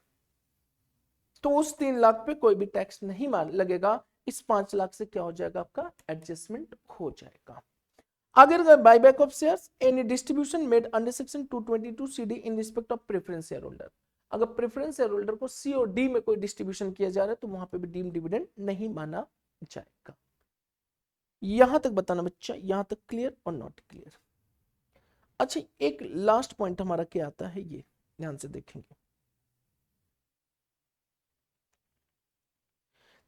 तो उस 3 लाख पे कोई भी टैक्स नहीं मान लगेगा। इस 5 लाख से क्या हो जाएगा आपका एडजस्टमेंट हो जाएगा। अगर buyback of shares any distribution made under section 222CD in respect of preference share holder, अगर प्रेफरेंस शेयर होल्डर को COD में कोई डिस्ट्रीब्यूशन किया जा रहा है तो वहां पे भी डीम डिविडेंड नहीं माना जाएगा। यहां तक बताना बच्चा, यहां तक क्लियर और नॉट क्लियर। अच्छा, एक लास्ट पॉइंट हमारा क्या आता है, ये ध्यान से देखेंगे।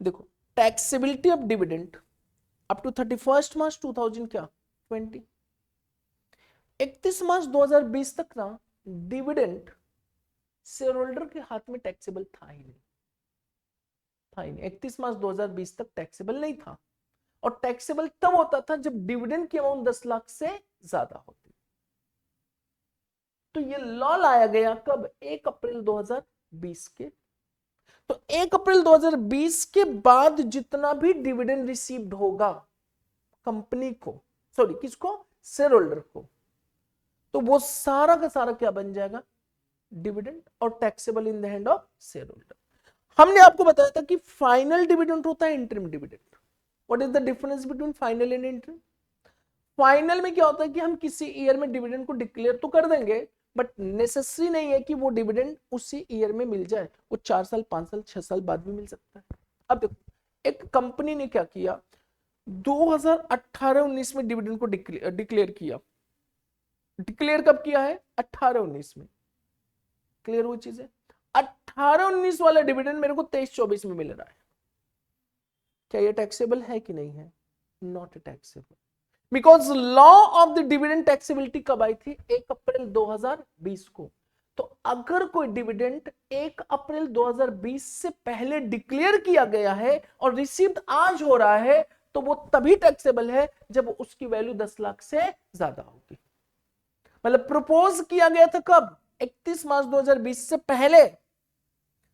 देखो, taxability of dividend up to 31 March 2000 क्या 20, 31 मार्च 2020 तक ना डिविडेंड शेयर होल्डर के हाथ में टैक्सेबल था ही नहीं, था ही नहीं। 31 मार्च 2020 तक टैक्सेबल नहीं था, और टैक्सेबल तब होता था जब डिविडेंड की अमाउंट 10 लाख से ज्यादा होती। तो ये लॉ लाया गया कब, 1 अप्रैल 2020 के। तो 1 अप्रैल 2020 के बाद जितना भी डिविडेंड रिसीव्ड होगा कंपनी को, सॉरी किसको, शेयर होल्डर को, तो वो सारा का सारा क्या बन जाएगा, डिविडेंड, और taxable in the hand of share holder. हमने आपको बताया था कि फाइनल डिविडेंड होता है interim dividend. What is the difference between final and interim? Final में क्या होता है कि हम किसी ईयर में डिविडेंड को डिक्लेयर तो कर देंगे, बट नेसेसरी नहीं है कि वो डिविडेंड उसी ईयर में मिल जाए, वो 4 साल 5 साल 6 साल बाद भी मिल सकता है। अब देखो, एक कंपनी ने क्या किया, 2018-19 में डिविडेंड को डिक्लेयर किया। डिक्लेयर कब किया है, 18-19 में। क्लियर हुई चीजें? 18-19 वाला डिविडेंड मेरे को 23-24 में मिल रहा है, क्या ये टैक्सेबल है कि नहीं है? Not taxable, because law of the dividend taxability कब आई थी, 1 अप्रैल 2020 को। तो अगर कोई डिविडेंड 1 अप्रैल 2020 से पहले डिक्लेयर किया गया है और रिसीव्ड आज हो रहा है, तो वो तभी टैक्सेबल है जब उसकी वैल्यू 10 लाख से ज्यादा होगी। मतलब प्रपोज किया गया था कब, 31 मार्च 2020 से पहले,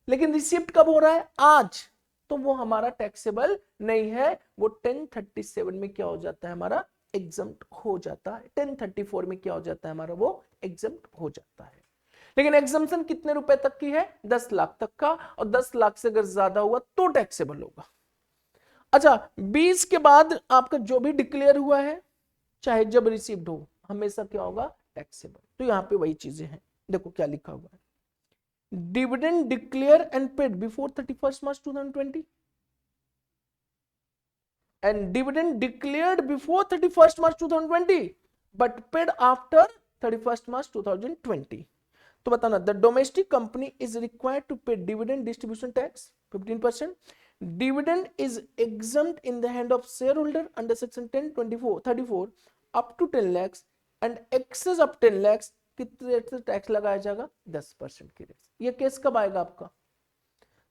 लेकिन रिसीव्ड कब हो रहा है, आज, तो वो हमारा टैक्सेबल नहीं है। वो 1037 में क्या हो जाता है हमारा, एग्जम्प्ट हो जाता है। 1034 में क्या हो जाता है हमारा, वो एग्जम्प्ट हो जाता है। लेकिन एग्जम्पशन कितने रुपए तक की है, 10 लाख तक का, और 10 लाख से अगर ज्यादा हुआ तो टैक्सेबल होगा। अच्छा, 20 के बाद आपका जो भी डिक्लेयर हुआ है, चाहे जब रिसीव्ड हो, हमेशा क्या होगा, टैक्सेबल। तो यहां पे वही चीजें हैं, देखो क्या लिखा हुआ है, dividend declare and paid before 31 March 2020 and dividend declared before 31st March 2020 but paid after 31st March 2020. तो बताना, the domestic company is required to pay dividend distribution tax 15%. Dividend is exempt in the hand of shareholder under section 10(34) up to 10 lakhs and excess of 10 lakhs कितने rate से tax लगाया जाएगा, 10% की rate. ये case कब आएगा आपका,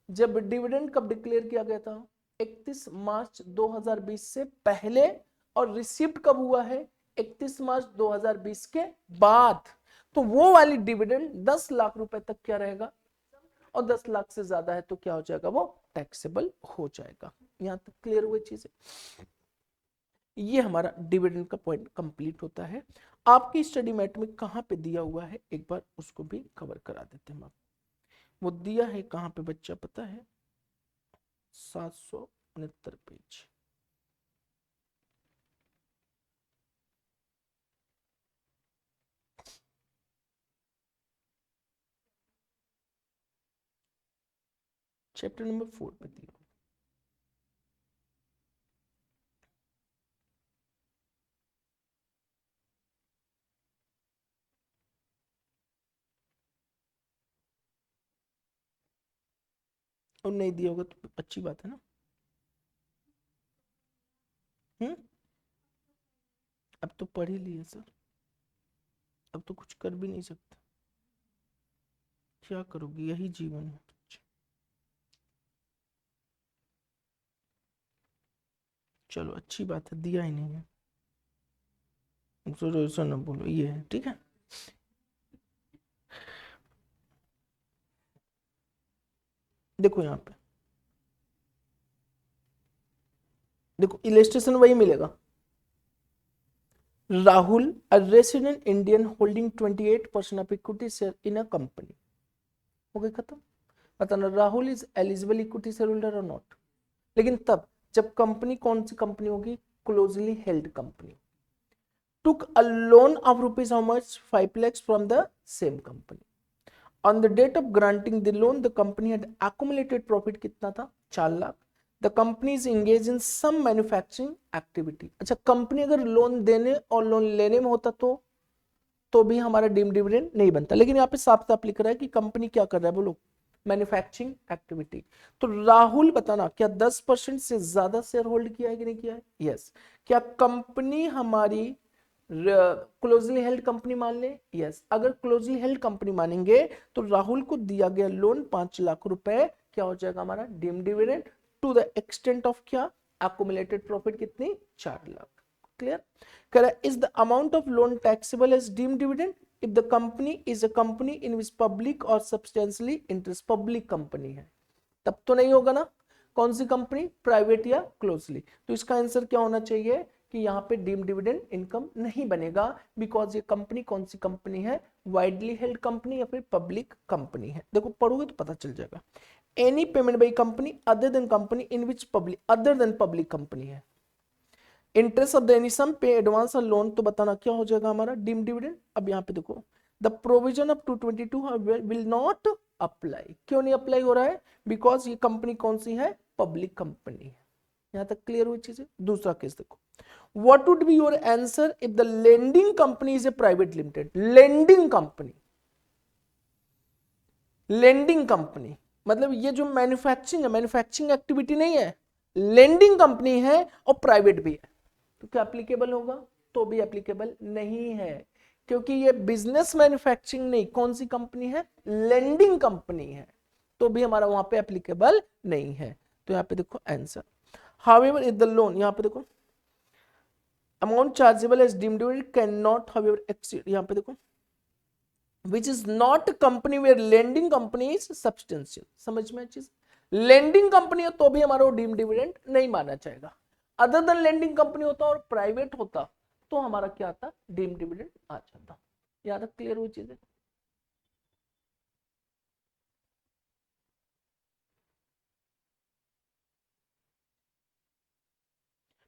जब डिविडेंड कब डिक्लेयर किया गया था, 31 मार्च 2020 से पहले, और रिसीव्ड कब हुआ है, 31 मार्च 2020 के बाद। तो वो वाली डिविडेंड 10 लाख रुपए तक क्या रहेगा, और 10 लाख से ज्यादा है तो क्या हो जाएगा, वो टैक्सेबल हो जाएगा। यहां तक क्लियर हुई चीजें? ये हमारा डिविडेंड का पॉइंट कंप्लीट होता है। आपकी स्टडी मैट में कहां पे दिया हुआ है, एक बार उसको भी कवर करा देते हैं। वो दिया है कहां पे बच्चा, पता है, 769 पेज। चैप्टर नंबर 4 पे दिया। और नहीं दिया होगा तो अच्छी बात है ना। अब तो पढ़ ही लिए सर, अब तो कुछ कर भी नहीं सकते, क्या करोगे, यही जीवन है। चलो अच्छी बात है, दिया ही नहीं है, ऐसा ना बोलो, ये है ठीक है। देखो यहाँ पे, देखो इलेस्ट्रेशन वही मिलेगा, Rahul a resident Indian holding 28% of equity share in a company. हो गई खत्म। बताना, Rahul is eligible equity share holder और नॉट। लेकिन तब जब कंपनी कौन सी कंपनी होगी, closely held company. took a loan of rupees how much, 5 lakhs from the same company. On the date of granting the loan, the company had accumulated profit कितना था, 4 lakh, the company is engage in some manufacturing activity. अच्छा, company अगर loan देने और loan लेने में होता तो भी हमारा डीम डिविडेंड नहीं बनता, लेकिन यहाँ पे साफ साफ लिख रहा है कि कंपनी क्या कर रहा है, बोलो, मैन्युफैक्चरिंग एक्टिविटी। तो राहुल बताना, क्या 10% से ज्यादा शेयर होल्ड किया है कि नहीं किया है? यस। क्या कंपनी हमारी क्लोजली हेल्ड कंपनी मान ले? यस। अगर क्लोजली हेल्ड कंपनी मानेंगे तो राहुल को दिया गया लोन 5 लाख रुपए क्या हो जाएगा हमारा deem dividend to the extent of क्या, एक्युमुलेटेड प्रॉफिट कितनी, 4 लाख। क्लियर? कह रहा है is the amount of loan taxable as deem dividend if the company is a company in which public are substantially interest, public company है तब तो नहीं होगा ना। कौन सी कंपनी, प्राइवेट या क्लोजली? तो इसका आंसर क्या होना चाहिए कि यहाँ पे डीम डिविडेंड इनकम नहीं बनेगा, बिकॉज ये कंपनी कौन सी कंपनी है, वाइडली हेल्ड कंपनी या फिर पब्लिक कंपनी है। देखो पढ़ोगे तो पता चल जाएगा। Any payment by company other than company in which public, other than public company है, इंटरेस्ट ऑफ द एनी सम पे एडवांस और लोन, तो बताना क्या हो जाएगा हमारा डीम डिविडेंड। अब यहाँ पे देखो the provision of 222 will not apply. क्यों नहीं अप्लाई हो रहा है? बिकॉज ये कंपनी कौन सी है, पब्लिक कंपनी है। यहां तक क्लियर हुई चीजें। दूसरा केस देखो, what would be your answer if the lending company is a private limited. Lending company, lending company मतलब ये जो मैन्युफैक्चरिंग है, मैन्युफैक्चरिंग एक्टिविटी नहीं है, लेंडिंग कंपनी है और प्राइवेट भी है, तो क्या एप्लीकेबल होगा? तो भी एप्लीकेबल नहीं है, क्योंकि ये बिजनेस मैन्युफैक्चरिंग नहीं, कौन सी कंपनी है, लेंडिंग कंपनी है, तो भी हमारा वहां पे एप्लीकेबल नहीं है। तो यहाँ पे देखो answer, however if the loan, यहाँ पे देखो amount chargeable as deemed can not however exceed, यहाँ पे देखो which is not a company where lending company is substantial। समझ में चीज, लेंडिंग कंपनी हो तो भी हमारा वो डीम डिविडेंड नहीं माना जाएगा। अदर देन लेंडिंग कंपनी होता और प्राइवेट होता तो हमारा क्या आता, डीम डिविडेंड आ जाता। यहाँ तक क्लियर हुई चीजें।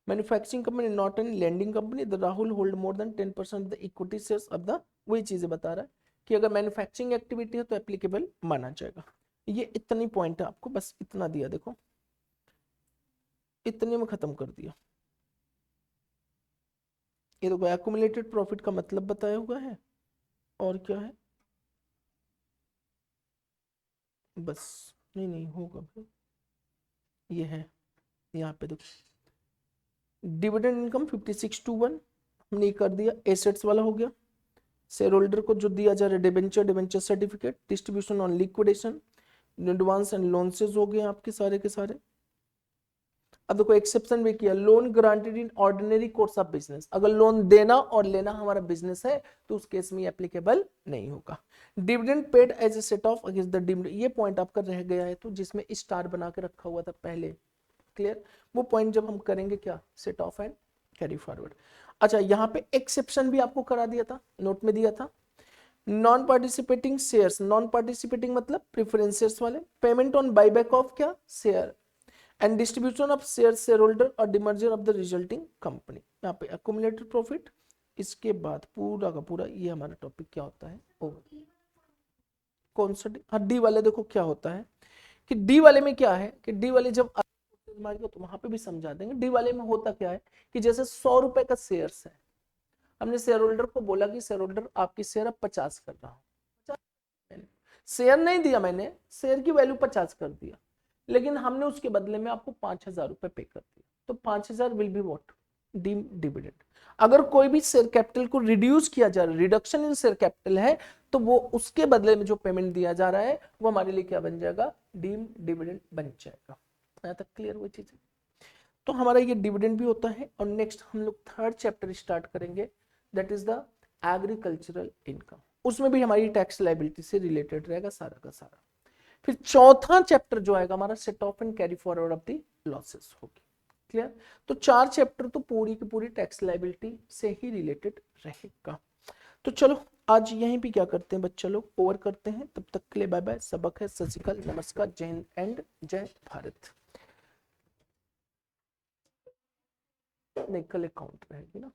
Manufacturing company not an lending company, the Rahul hold more than 10% of the equity shares of the, वही चीजें बता रहा है कि अगर मैन्युफैक्चरिंग एक्टिविटी है तो एप्लीकेबल माना जाएगा। ये इतनी पॉइंट है, आपको बस इतना दिया, देखो इतने में खत्म कर दिया। ये तो एक्युमुलेटेड प्रॉफिट का मतलब बताया हुआ है, और क्या है, बस नहीं नहीं होगा फिर, ये है यहाँ पे देखो डिविडेंड इनकम 5621 हमने कर दिया, एसेट्स वाला हो गया, शेयर होल्डर को जो दिया जा रहा है debenture, debenture certificate, distribution on liquidation, advance and लोन्सेज हो गए आपके सारे के सारे। अब देखो एक्सेप्शन भी किया, loan granted in ordinary course of business, अगर लोन देना और लेना हमारा बिजनेस है तो उस केस में एप्लीकेबल नहीं होगा। Dividend paid as a set off against the dividend, ये पॉइंट आपका रह गया है तो जिसमें स्टार बना के रखा हुआ था पहले, क्लियर, वो पॉइंट जब हम करेंगे क्या, set of and carry forward. अच्छा, यहाँ पे एक्सेप्शन भी आपको करा दिया था, नोट में दिया था, non participating shares, non participating मतलब प्रेफरेंस वाले, पेमेंट ऑन बायबैक ऑफ क्या, share, and distribution of share share holder और demerger of the resulting company. यहाँ पे एक्युमुलेटेड प्रॉफिट, इसके बाद पूरा का पूरा ये हमारा टॉपिक क्या होता है, ओवर। कौन सा हाँ, डी वाले देखो क्या होता है कि डी वाले में क्या है कि डी वाले जब तो वहां पे भी समझा देंगे। डी वाले में होता क्या है कि जैसे 100 रुपए का शेयर्स है, हमने शेयर होल्डर को बोला कि शेयर होल्डर आपकी शेयर अब 50 कर रहा हूँ, शेयर नहीं दिया मैंने, शेयर की वैल्यू 50 कर दिया, लेकिन हमने उसके बदले में आपको 5000 रुपए पे कर दिया, तो 5000 will be what, deem dividend. अगर कोई भी शेयर कैपिटल को रिड्यूस किया जा रहा है, रिडक्शन इन शेयर कैपिटल है, तो वो उसके बदले में जो पेमेंट दिया जा रहा है वो हमारे लिए क्या बन जाएगा, डीम डिविडेंड बन जाएगा। यहाँ तक क्लियर हुई चीजें। तो हमारा ये डिविडेंड भी होता है। और नेक्स्ट हम लोग थर्ड चैप्टर स्टार्ट करेंगे, that is the agricultural income, उसमें भी हमारी टैक्स लायबिलिटी से रिलेटेड रहेगा सारा का सारा। फिर चौथा चैप्टर जो आएगा हमारा set of and carry forward of the losses होगी। क्लियर? तो 4 चैप्टर तो पूरी की पूरी टैक्स लायबिलिटी से ही रिलेटेड रहेगा। तो चलो आज यहीं पे क्या करते हैं बच्चा लोग, ओवर करते हैं। तब तक के लिए बाय बाय, सबक है, सत श्री अकाल, नमस्कार, जय हिंद एंड जय भारत। नहीं, कल अकाउंट रहेगी ना।